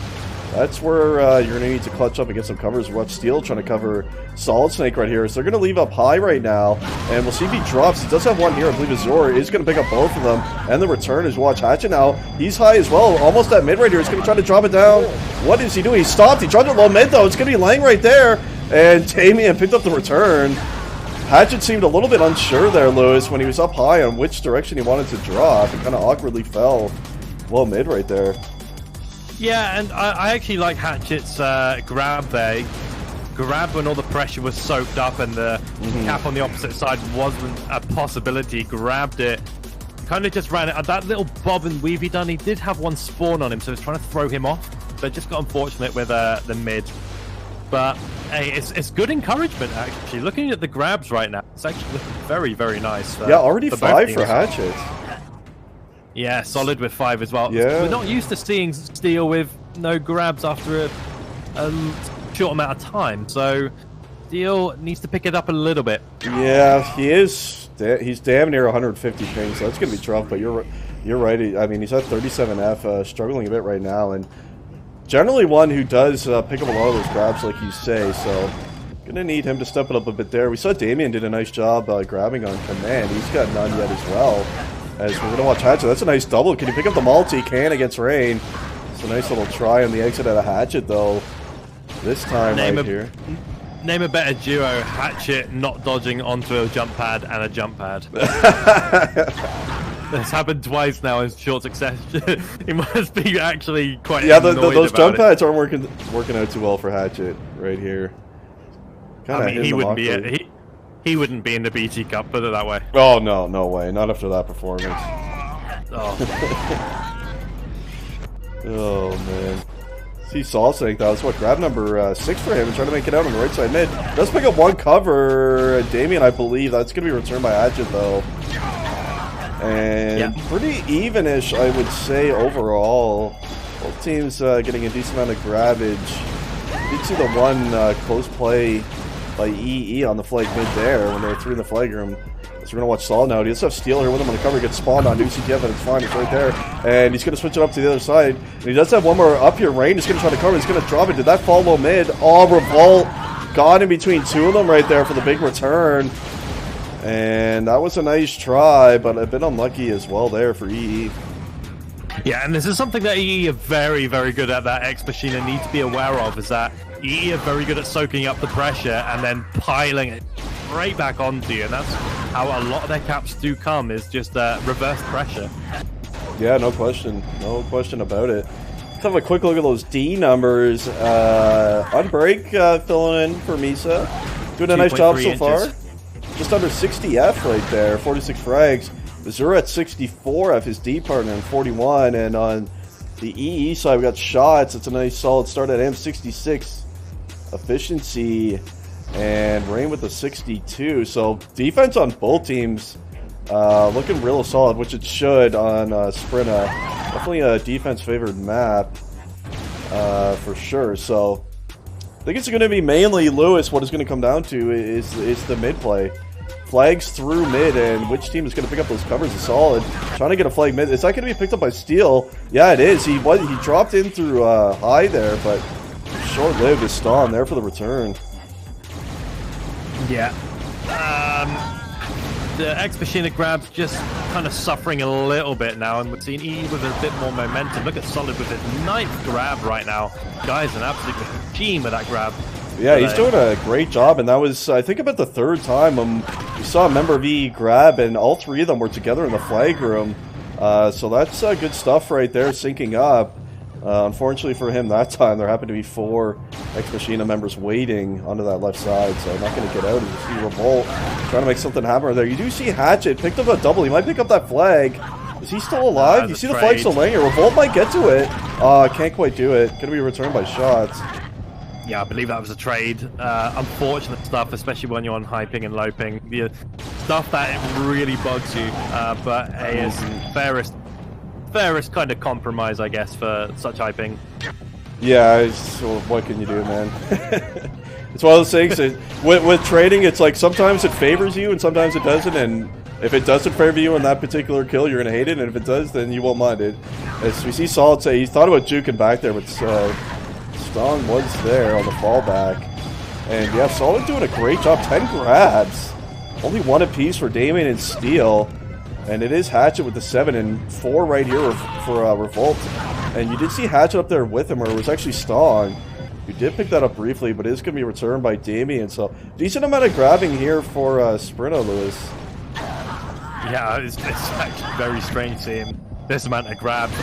that's where you're going to need to clutch up and get some covers. Watch Steel trying to cover Solid Snake right here, so they're going to leave up high right now, and we'll see if he drops. He does have one here. I believe Azor is going to pick up both of them, and the return is Watch Hatchet now. He's high as well, almost at mid right here. He's going to try to drop it down. What is he doing? He stopped. He dropped it low mid, though. It's going to be laying right there, and Damien picked up the return. Hatchet seemed a little bit unsure there, Lewis, when he was up high on which direction he wanted to drop. It kind of awkwardly fell low mid right there. Yeah, and I actually like Hatchet's grab there. Grab when all the pressure was soaked up and the cap on the opposite side wasn't a possibility. Grabbed it, kind of just ran it. That little bob and weave he done, he did have one spawn on him, so it's trying to throw him off. But just got unfortunate with the mid. But hey, it's good encouragement actually. Looking at the grabs right now, it's actually looking very, very nice. Yeah, already 5 for Hatchet. Yeah, solid with 5 as well. Yeah. We're not used to seeing Steel with no grabs after a short amount of time, so Steel needs to pick it up a little bit. Yeah, he is. He's damn near 150 ping, so that's going to be tough, but you're right. I mean, he's at 37F, struggling a bit right now, and generally one who does pick up a lot of those grabs, like you say, so going to need him to step it up a bit there. We saw Damien did a nice job grabbing on command. He's got none yet as well. As we're going to watch Hatchet. That's a nice double. Can he pick up the multi? He can against Rain. It's a nice little try on the exit at a Hatchet, though. This time here. Name a better duo. Hatchet not dodging onto a jump pad and a jump pad. This happened twice now in short succession. He must be actually quite annoyed those jump about pads aren't working out too well for Hatchet right here. I mean, he wouldn't be he wouldn't be in the BT Cup, put it that way. Oh no, no way! Not after that performance. Oh. Oh man. See Salsink, that was what, grab number 6 for him and trying to make it out on the right side mid. Does pick up one cover, Damien, I believe. That's going to be returned by Hatchet though. And pretty even-ish, I would say, overall. Both teams getting a decent amount of grabbage. You did see the one close play by EE on the flag mid there when they were 3 in the flag room. So we're going to watch Sol now. He does have Steel here with him on the cover. He gets spawned on UCTF, and it's fine. It's right there. And he's going to switch it up to the other side. And he does have one more up here. Rain is going to try to cover. He's going to drop it. Did that follow mid? Oh, Revolt got in between 2 of them right there for the big return. And that was a nice try, but a bit unlucky as well there for EE. Yeah, and this is something that EE are very, very good at, that X Machina need to be aware of, is that EE are very good at soaking up the pressure and then piling it right back onto you, and that's how a lot of their caps do come, is just reverse pressure. Yeah, no question. No question about it. Let's have a quick look at those D numbers. Unbreak filling in for Misa. Doing a nice job so far. Just under 60F right there, 46 frags. Missouri at 64F, his D partner, and 41. And on the EE side, we got Shots. It's a nice solid start at him, 66 efficiency. And Rain with a 62. So defense on both teams looking real solid, which it should on Sprinta. Definitely a defense-favored map for sure. So I think it's going to be mainly Lewis. What it's going to come down to is the mid play. Flags through mid, and which team is going to pick up those covers is solid. Trying to get a flag mid. Is that going to be picked up by Steel? Yeah, it is. He dropped in through high there, but short-lived is Ston there for the return. Yeah. The X Machina grab's just kind of suffering a little bit now, and we've seen EE with a bit more momentum. Look at Solid with his 9th grab right now. Guy's an absolute machine with that grab. Yeah, he's doing a great job, and that was, I think, about the 3rd time we saw a member of EE grab, and all 3 of them were together in the flag room. So that's good stuff right there, syncing up. Unfortunately for him that time, there happened to be 4 X Machina members waiting onto that left side, so not going to get out. You see Revolt trying to make something happen there. You do see Hatchet picked up a double. He might pick up that flag. Is he still alive? You see the flag still laying here. Revolt might get to it. Can't quite do it. Going to be returned by Shots. Yeah, I believe that was a trade. Unfortunate stuff, especially when you're on high ping and low ping. The stuff that really bugs you, but hey, is fairest kind of compromise, I guess, for such high ping. Yeah, so what can you do, man? It's one of those things. With trading, it's like sometimes it favors you and sometimes it doesn't. And if it doesn't favor you in that particular kill, you're going to hate it. And if it does, then you won't mind it. As we see Solid say, he thought about juking back there, but Strong was there on the fallback. And yeah, Solid doing a great job. 10 grabs. Only 1 apiece for Damien and Steel. And it is Hatchet with the 7 and 4 right here for Revolt. And you did see Hatchet up there with him, or it was actually Stong. You did pick that up briefly, but it is going to be returned by Damien. So decent amount of grabbing here for Sprinta, Lewis. Yeah, it's actually very strange seeing him. this amount of grabs.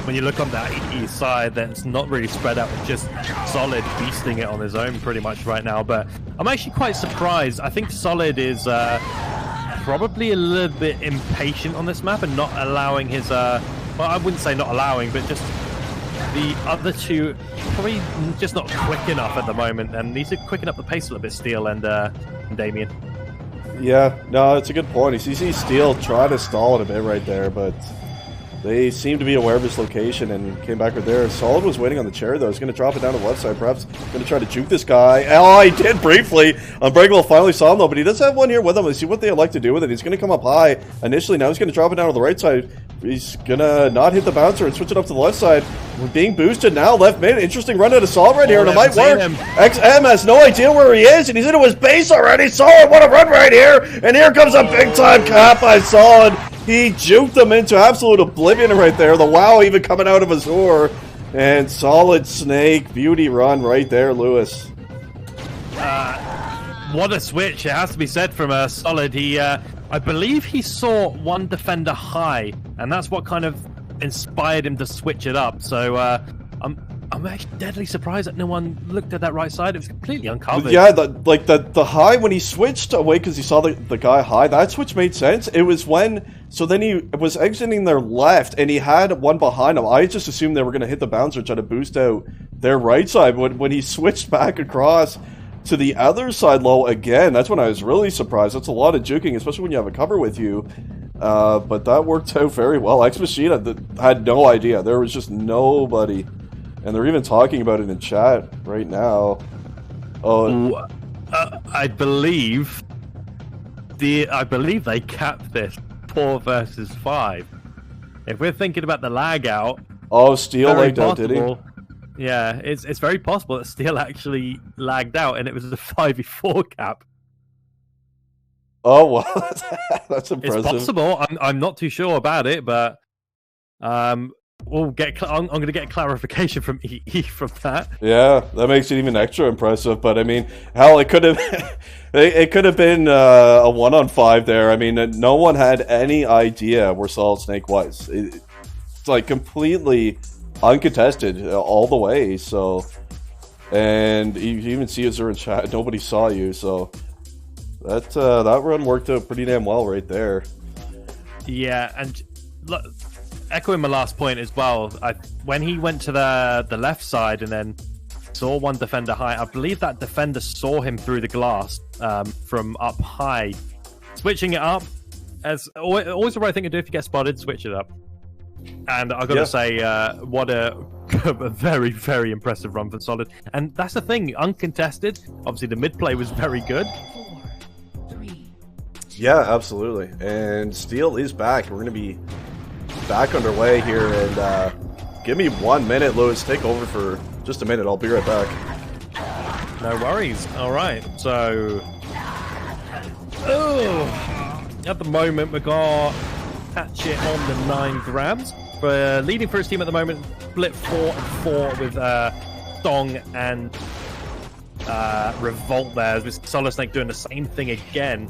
When you look on that EE side, then it's not really spread out. It's just Solid beasting it on his own pretty much right now. But I'm actually quite surprised. I think Solid is probably a little bit impatient on this map and not allowing his... well, I wouldn't say not allowing, but just the other two probably just not quick enough at the moment. And needs to quicken up the pace a little bit, Steel and Damien. Yeah, no, it's a good point. You see Steel try to stall it a bit right there, but they seem to be aware of his location and came back right there. Solid was waiting on the chair, though. He's going to drop it down to the left side, perhaps going to try to juke this guy. Oh, he did briefly. Unbreakable finally saw him, though, but he does have one here with him. Let's see what they like to do with it. He's going to come up high initially. Now he's going to drop it down to the right side. He's going to not hit the bouncer and switch it up to the left side. We're being boosted now, left mid. Interesting run out of Solid right here, and it might work. XM has no idea where he is, and he's into his base already. Solid, what a run right here. And here comes a big-time cap by Solid. He juked them into absolute oblivion right there. The wow even coming out of Azure. And Solid Snake, beauty run right there, Lewis. What a switch, it has to be said from Solid. He, I believe he saw one defender high, and that's what kind of inspired him to switch it up. So I'm actually deadly surprised that no one looked at that right side. It was completely uncovered. Yeah, the high, when he switched away because he saw the guy high, that switch made sense. It was when, so then he was exiting their left and he had one behind him. I just assumed they were going to hit the bouncer, try to boost out their right side. When he switched back across to the other side low again, that's when I was really surprised. That's a lot of juking, especially when you have a cover with you. But that worked out very well. Ex Machina had no idea. There was just nobody. And they're even talking about it in chat right now. Oh, I believe they capped this 4 versus 5. If we're thinking about the lag out, oh, Steel lagged out, did he? Yeah, it's very possible that Steel actually lagged out, and it was a 5v4 cap. Oh, well, that's impressive. It's possible. I'm not too sure about it, but we'll get. I'm going to get clarification from EE from that. Yeah, that makes it even extra impressive. But I mean, hell, it could have it could have been a 1-on-5 there. I mean, no one had any idea where Solid Snake was. It's like completely uncontested all the way. So, and you even see Azure in chat. Nobody saw you. So that run worked out pretty damn well right there. Yeah, and look, echoing my last point as well, when he went to the left side and then saw one defender high, I believe that defender saw him through the glass from up high. Switching it up, as always the right thing to do if you get spotted, switch it up. And I've got to say, what a very, very impressive run for Solid. And that's the thing, uncontested. Obviously, the mid play was very good. Yeah, absolutely. And Steel is back. We're going to be back underway here. And give me 1 minute, Lewis. Take over for just a minute. I'll be right back. No worries. All right. So, at the moment, we got Hatchet on the 9 grabs. For leading for his team at the moment, split 4-4 with Dong and Revolt there. With Solid Snake doing the same thing again.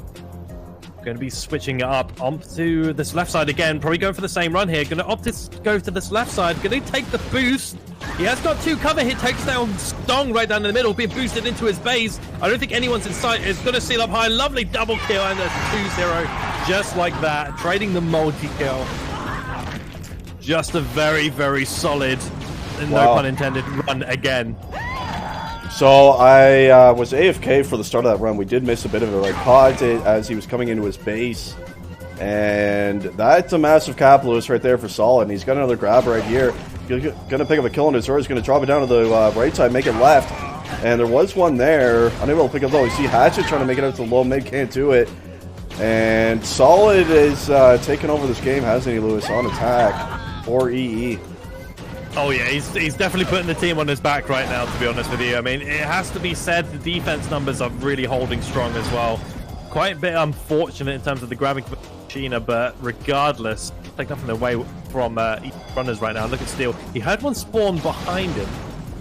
Going to be switching it up onto this left side again. Probably going for the same run here. Going to opt to go to this left side. Going to take the boost. He has got 2 cover hit. Takes down Dong right down in the middle. Being boosted into his base. I don't think anyone's in sight. It's going to seal up high. Lovely double kill. And there's 2-0. Just like that. Trading the multi-kill. Just a very, very solid, no pun intended, run again. So I was AFK for the start of that run. We did miss a bit of it. I caught it as he was coming into his base. And that's a massive cap, Lewis, right there for Solid. And he's got another grab right here. Going to pick up a kill on his sword. He's going to drop it down to the right side, make it left. And there was one there. Unable to pick up though. You see Hatchet trying to make it out to the low mid. Can't do it. And Solid is taking over this game, hasn't he, Lewis, on attack for EE. Oh yeah, he's definitely putting the team on his back right now, to be honest with you. I mean, it has to be said, the defense numbers are really holding strong as well. Quite a bit unfortunate in terms of the grabbing Machina, but regardless, take nothing away from runners right now. Look at Steel. He had one spawn behind him.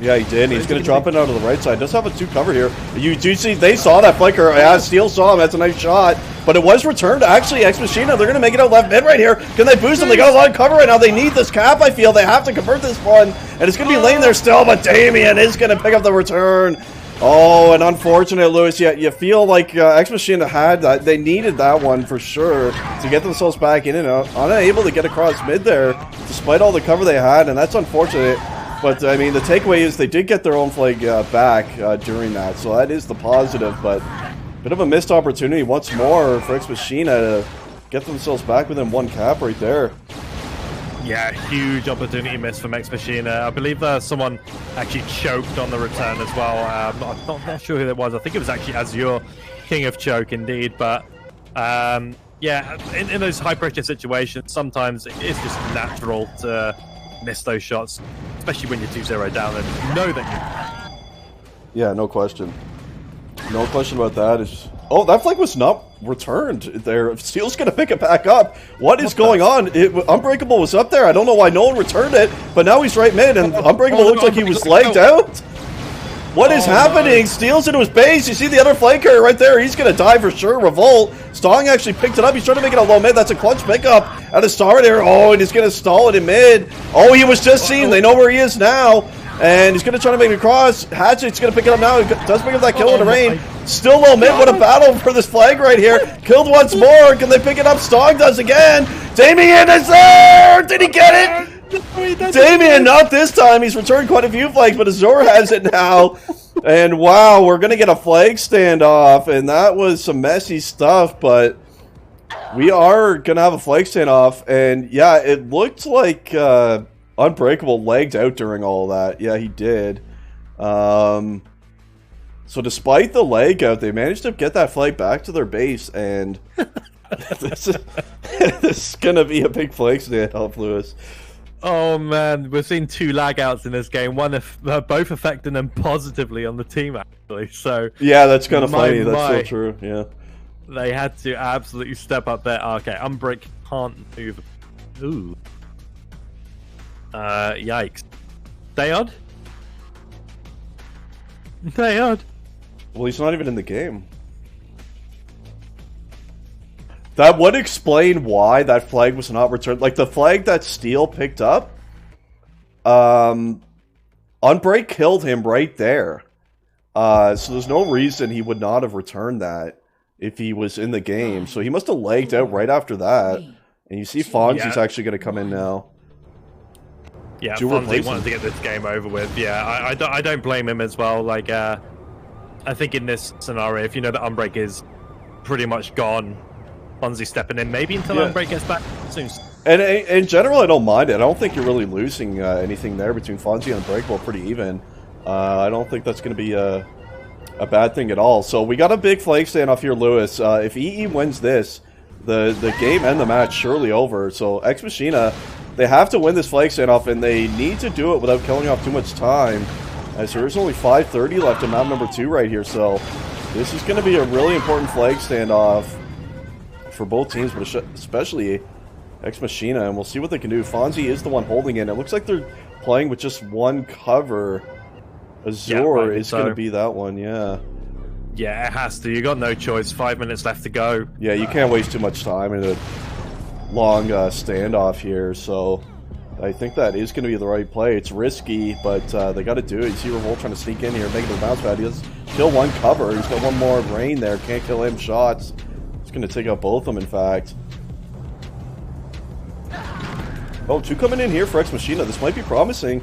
Yeah, he did. He's going to drop it out of the right side. Does have a 2 cover here. You do see they saw that flicker. Yeah, Steel saw him. That's a nice shot. but it was returned. Actually, Ex Machina, they're going to make it out left mid right here. Can they boost them? They got a lot of cover right now. They need this cap, I feel. They have to convert this one, and it's going to be laying there still, but Damien is going to pick up the return. Oh, and unfortunate, Lewis. Yeah, you feel like Ex Machina had that. They needed that one for sure to get themselves back in and out. Unable to get across mid there, despite all the cover they had, and that's unfortunate. But, I mean, the takeaway is they did get their own flag back during that, so that is the positive. But bit of a missed opportunity once more for Ex Machina to get themselves back within one cap right there. Yeah, huge opportunity miss from Ex Machina. I believe someone actually choked on the return as well. I'm not sure who it was. I think it was actually Azure, King of Choke indeed. But yeah, in those high pressure situations, sometimes it's just natural to miss those shots, especially when you're 2-0 down and you know that you... Yeah, no question. No question about that. It's just... Oh, that flag was not returned there. Steel's going to pick it back up. What is going on? Unbreakable was up there. I don't know why no one returned it, but now he's right mid, and Unbreakable looks like he was legged out. What is happening? No. Steel's into his base. You see the other flanker right there. He's going to die for sure. Revolt. Stong actually picked it up. He's trying to make it a low mid. That's a clutch pickup out of Star there. Oh, and he's going to stall it in mid. Oh, he was just seen. They know where he is now. And he's going to try to make it across. Hatchet's going to pick it up now. He does pick up that kill in the rain. Still low mid. What a battle for this flag right here. Killed once more. Can they pick it up? Stog does again. Damien is there. Did he get it? Damien, not this time. He's returned quite a few flags, but Azure has it now. And wow, we're going to get a flag standoff. And that was some messy stuff, but we are going to have a flag standoff. And yeah, it looked like... Unbreakable legged out during all that. Yeah, he did. So despite the leg out, they managed to get that flag back to their base, and this is going to be a big flag standoff, Lewis. Oh man, we've seen 2 lag outs in this game. Both affecting them positively on the team, actually. So yeah, that's kind of funny. That's so true. Yeah, they had to absolutely step up there. Okay, Unbreak can't move. Ooh. Yikes. Dayod? Dayod? Well, he's not even in the game. That would explain why that flag was not returned. Like, the flag that Steel picked up, Unbreak killed him right there. So there's no reason he would not have returned that if he was in the game. So he must have legged out right after that. And you see Fonzie's actually going to come in now. Yeah, Fonzie wanted to get this game over with. Yeah, I don't blame him as well. Like, I think in this scenario, if you know that Unbreak is pretty much gone, Fonzie stepping in, maybe until Unbreak gets back soon. And in general, I don't mind it. I don't think you're really losing anything there between Fonzie and Unbreakable. Pretty even. I don't think that's going to be a bad thing at all. So we got a big flag standoff here, Lewis. If EE wins this, the game and the match surely over. So Ex Machina... They have to win this flag standoff, and they need to do it without killing off too much time, as there is only 5:30 left in map number 2 right here, so this is going to be a really important flag standoff for both teams, but especially Ex Machina, and we'll see what they can do. Fonzie is the one holding it. It looks like they're playing with just one cover. Azure is going to be that one, yeah. Yeah, it has to. You got no choice. 5 minutes left to go. Yeah, you can't waste too much time in a long standoff here, so I think that is going to be the right play. It's risky, but they got to do it. You see Revolt trying to sneak in here, making the bounce pad. He does kill one cover. He's got one more rain there. Can't kill him shots. It's going to take out both of them, in fact. Oh, 2 coming in here for Ex Machina. This might be promising.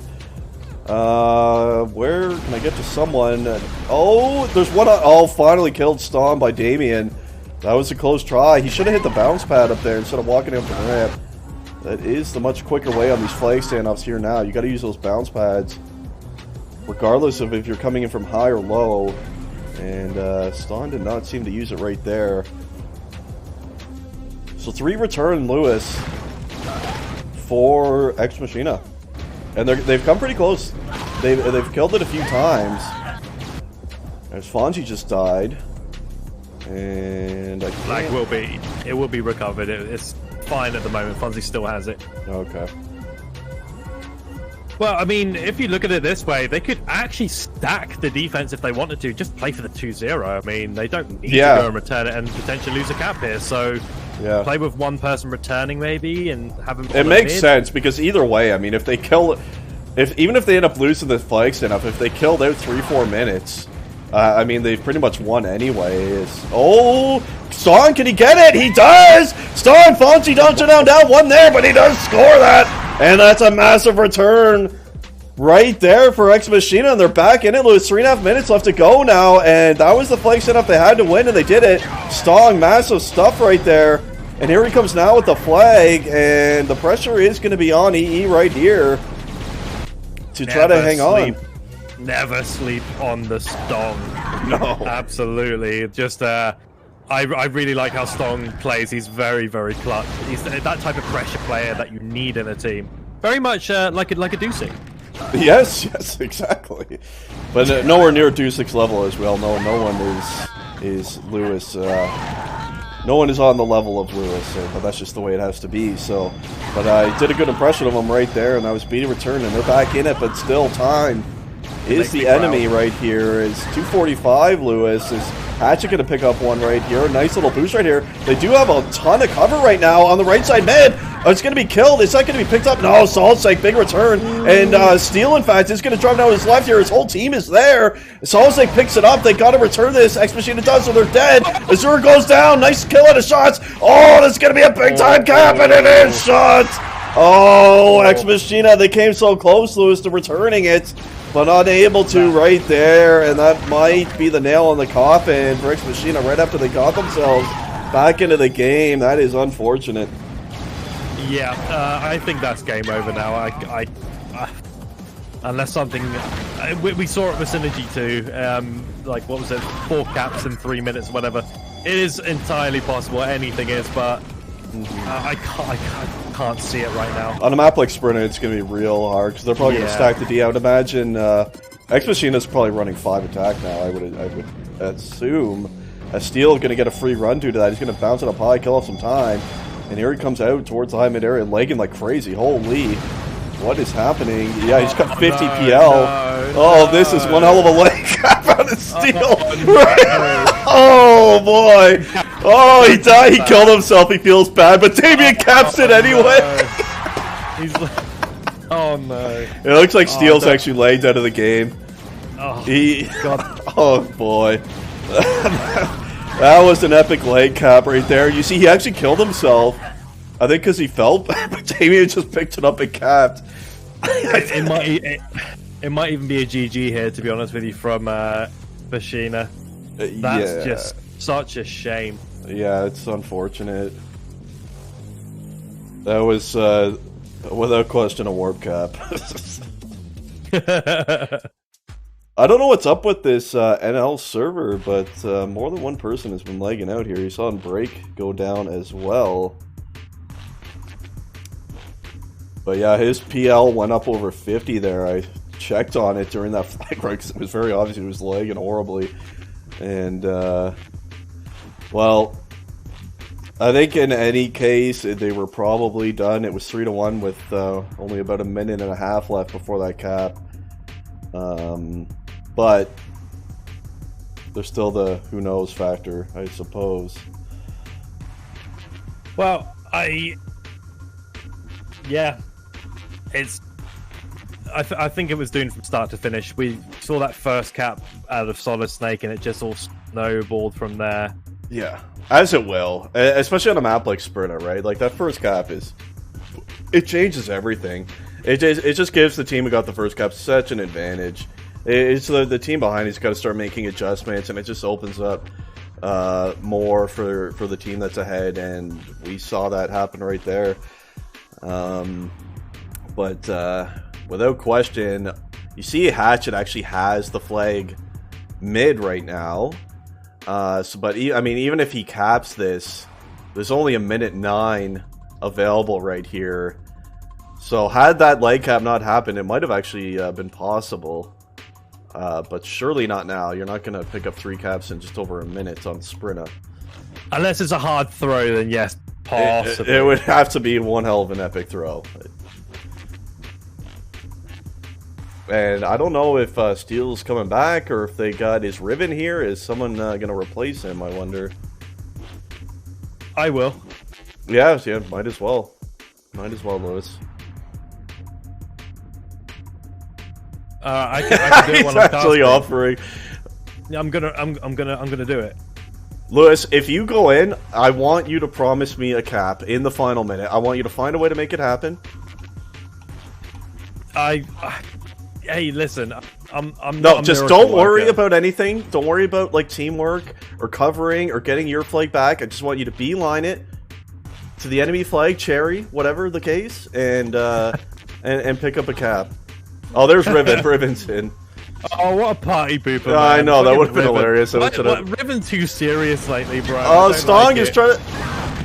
Where can I get to someone? Oh, there's one. Oh, finally killed Stomp by Damien. That was a close try. He should have hit the bounce pad up there instead of walking up the ramp. That is the much quicker way on these flag standoffs here now. You got to use those bounce pads, regardless of if you're coming in from high or low. And Ston did not seem to use it right there. So 3 return Lewis for Ex Machina, and they've come pretty close. They've killed it a few times. As Fonzie just died. And flag will be recovered. It's fine at the moment. Fonzie still has it. Okay. Well, I mean, if you look at it this way, they could actually stack the defense if they wanted to. Just play for the 2-0. I mean, they don't need to go and return it and potentially lose a cap here. So play with one person returning maybe and have them. It makes sense because either way, I mean, if they kill, even if they end up losing the flag stand-up, if they killed out 3-4 minutes, I mean, they've pretty much won anyways. Oh, Stone, can he get it? He does! Stone, Fonzie down one there, but he does score that! And that's a massive return right there for Ex Machina, and they're back in it. Lewis, 3.5 minutes left to go now, and that was the flag setup they had to win, and they did it. Stong, massive stuff right there. And here he comes now with the flag, and the pressure is going to be on EE right here to try to hang on. Never sleep on the Stong. No. Absolutely. Just, I really like how Stong plays. He's very, very clutch. He's that type of pressure player that you need in a team. Very much like a Dewsick. Yes, exactly. But nowhere near Dewsick's level, as we all know. No one is Lewis. No one is on the level of Lewis, but that's just the way it has to be. So, but I did a good impression of him right there, and that was speedy return, and they're back in it. But still, time is the enemy right here. Is 2:45. Lewis is Hatchet going to pick up one right here. Nice little boost right here. They do have a ton of cover right now on the right side mid. Oh, it's going to be killed. Is that going to be picked up? No, Salzek, big return. And Steel, in fact, is going to drive down his left here. His whole team is there. Salzek picks it up. They got to return this. Ex Machina does, so they're dead. Azure goes down. Nice kill out of shots. Oh, that's going to be a big time cap, and it is shots. Oh, Ex Machina, they came so close, Lewis, to returning it, but unable to right there, and that might be the nail in the coffin for Ex Machina right after they got themselves back into the game. That is unfortunate. Yeah, I think that's game over now. Unless something... we saw it with Synergy too. Like, what was it? 4 caps in 3 minutes, whatever. It is entirely possible. Anything is, but I can't see it right now. On a map like Sprinter, it's going to be real hard because they're probably going to stack the D. I would imagine Ex Machina's probably running 5 attack now. I would assume. Steel going to get a free run due to that. He's going to bounce it up high, kill off some time. And here he comes out towards the high mid area, lagging like crazy. Holy, what is happening? Yeah, he's got 50 PL. This is one hell of a leg cap out of Steel. Oh boy. Oh, he died. He killed himself. He feels bad, but Damien caps it anyway. He's like, oh no. It looks like Steel's actually lagged out of the game. Oh boy. That was an epic leg cap right there. You see, he actually killed himself. I think because he fell, but Damien just picked it up and capped. It might even be a GG here, to be honest with you, from Machina. That's just such a shame. Yeah, it's unfortunate. That was, without question, a warp cap. I don't know what's up with this NL server, but more than one person has been lagging out here. You saw him break go down as well. But yeah, his PL went up over 50 there. I checked on it during that flag run because it was very obvious he was lagging horribly. And, well, I think in any case, they were probably done. It was 3-1 with only about a minute and a half left before that cap. But there's still the who knows factor, I suppose. Well, I think it was doomed from start to finish. We saw that first cap out of Solid Snake, and it just all snowballed from there. Yeah, as it will, especially on a map like Sprinter, right? Like that first cap it changes everything. It just gives the team who got the first cap such an advantage. It's the team behind has got to start making adjustments, and it just opens up more for the team that's ahead, and we saw that happen right there. But without question, you see Hatchet actually has the flag mid right now. But I mean, even if he caps this, there's only a minute 9 available right here. So had that leg cap not happened, it might have actually been possible. But surely not now. You're not going to pick up 3 caps in just over a minute on Sprinter. Unless it's a hard throw, then yes, possibly. It would have to be one hell of an epic throw. And I don't know if Steele's coming back or if they got his Riven here. Is someone going to replace him, I wonder? I will. Yeah, might as well. Might as well, Lewis. I can do it He's while I'm actually casting. offering. I'm gonna do it. Lewis, if you go in, I want you to promise me a cap in the final minute. I want you to find a way to make it happen. Hey, listen, I'm No, not a just miracle don't worry worker. about anything. Don't worry about like teamwork or covering or getting your flag back. I just want you to beeline it to the enemy flag, cherry, whatever the case, and pick up a cap. Oh, there's Riven. Riven's in. Oh, what a party pooper! Man. I know, that Fucking would have been Riven. hilarious. What, Riven's too serious lately, bro. Oh, I don't Stong like is it. trying to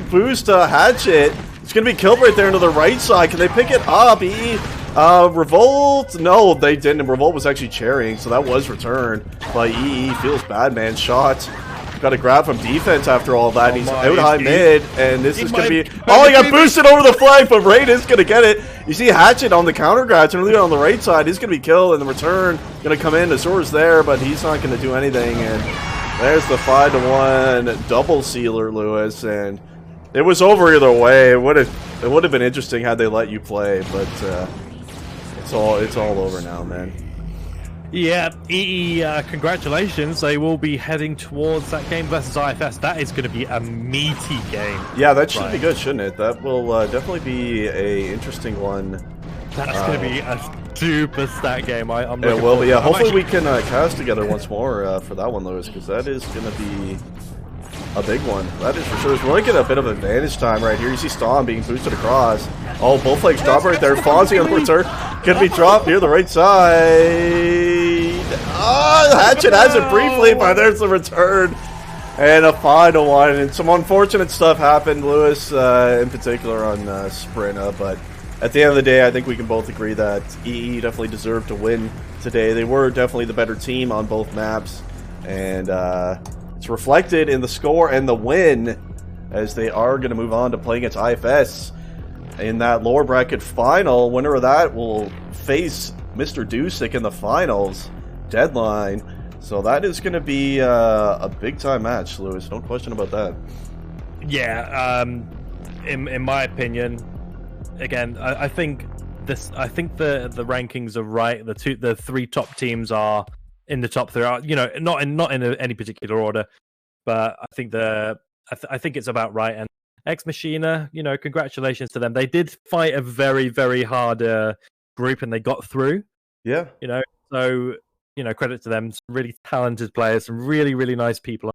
boost Hatchet. It's going to be killed right there into the right side. Can they pick it up? Revolt? No, they didn't. Revolt was actually cherrying, so that was returned by EE. Feels bad, man. Shot. Got to grab from defense after all that. He's out high mid, and this is going to be... Oh, he got boosted over the flank, but Raid is going to get it. You see Hatchet on the counter grab, and on the right side. He's going to be killed, and the return going to come in. The sword's there, but he's not going to do anything, and there's the 5-1 double sealer, Lewis, and it was over either way. It would have been interesting had they let you play, but it's all over now, man. Yeah, EE, congratulations. They will be heading towards that game versus IFS. That is going to be a meaty game. Yeah, that should be good, shouldn't it? That will definitely be a interesting one. That's going to be a super stat game. I'm it will be. Yeah, hopefully we can cast together once more for that one, Lewis, because that is going to be a big one. That is for sure. We're going to get a bit of advantage time right here. You see Storm being boosted across. Oh, both legs drop right there. Fonzie on the return. Going to be dropped near the right side. Oh, Hatchet has it briefly, but there's the return. And a 5-1. And some unfortunate stuff happened, Lewis, in particular on Sprinta. But at the end of the day, I think we can both agree that EE definitely deserved to win today. They were definitely the better team on both maps. And it's reflected in the score and the win, as they are going to move on to play against IFS in that lower bracket final. Winner of that will face Mr. Dewsick in the finals deadline. So that is going to be a big-time match, Lewis. No question about that. Yeah, in my opinion, again, I think the rankings are right. The three top teams are in the top three. You know, not in any particular order, but I think I think it's about right. And Ex Machina, you know, congratulations to them. They did fight a very, very hard group, and they got through. Yeah. You know, so you know, credit to them. Some really talented players, some really, really nice people.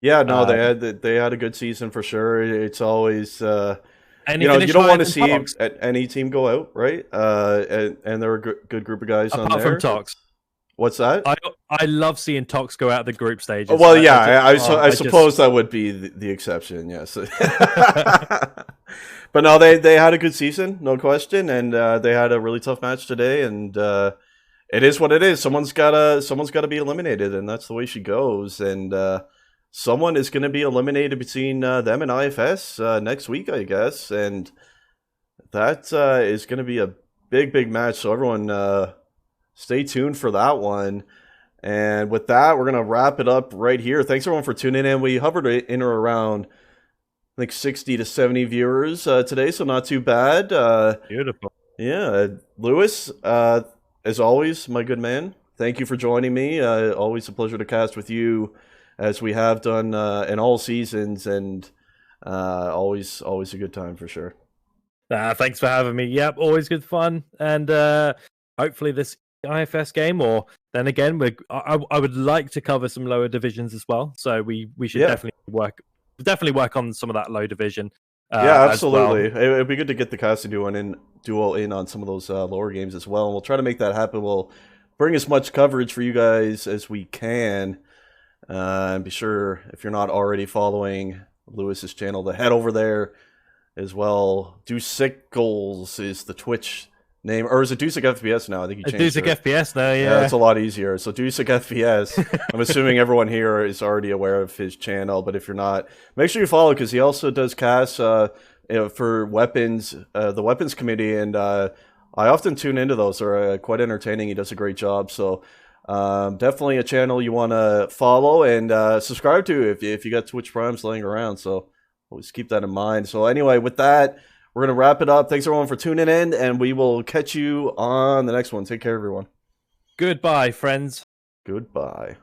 Yeah, no, they had a good season for sure. It's always you know, you don't want to see any team go out, right? And they're a good group of guys on there. Apart from Tox. What's that? I love seeing Tox go out of the group stages. Well, yeah, I suppose that would be the exception, yes. But no, they had a good season, no question, and they had a really tough match today, and it is what it is. Someone's gotta be eliminated, and that's the way she goes. And someone is going to be eliminated between them and IFS next week, I guess, and that is going to be a big match. So everyone. Stay tuned for that one. And with that, we're going to wrap it up right here. Thanks, everyone, for tuning in. We hovered in or around, I think, 60 to 70 viewers today, so not too bad. Beautiful. Yeah. Lewis, as always, my good man, thank you for joining me. Always a pleasure to cast with you, as we have done in all seasons, and always a good time for sure. Thanks for having me. Yep, always good fun. And hopefully this IFS game, or then again, I would like to cover some lower divisions as well. So we should definitely work on some of that low division. Yeah, absolutely. Well. It'd be good to get the casting duo in on some of those lower games as well. And we'll try to make that happen. We'll bring as much coverage for you guys as we can. And be sure, if you're not already following Lewis's channel, to head over there as well. Dewsick Goals is the Twitch name, or is it Dewsick FPS now? I think he changed it. Dewsick FPS now, yeah. It's a lot easier. So Dewsick FPS. I'm assuming everyone here is already aware of his channel, but if you're not, make sure you follow, because he also does casts for weapons, the weapons committee, and I often tune into those. They're quite entertaining. He does a great job. So definitely a channel you want to follow and subscribe to if you got Twitch Primes laying around. So always keep that in mind. So anyway, with that, we're going to wrap it up. Thanks everyone for tuning in, and we will catch you on the next one. Take care, everyone. Goodbye, friends. Goodbye.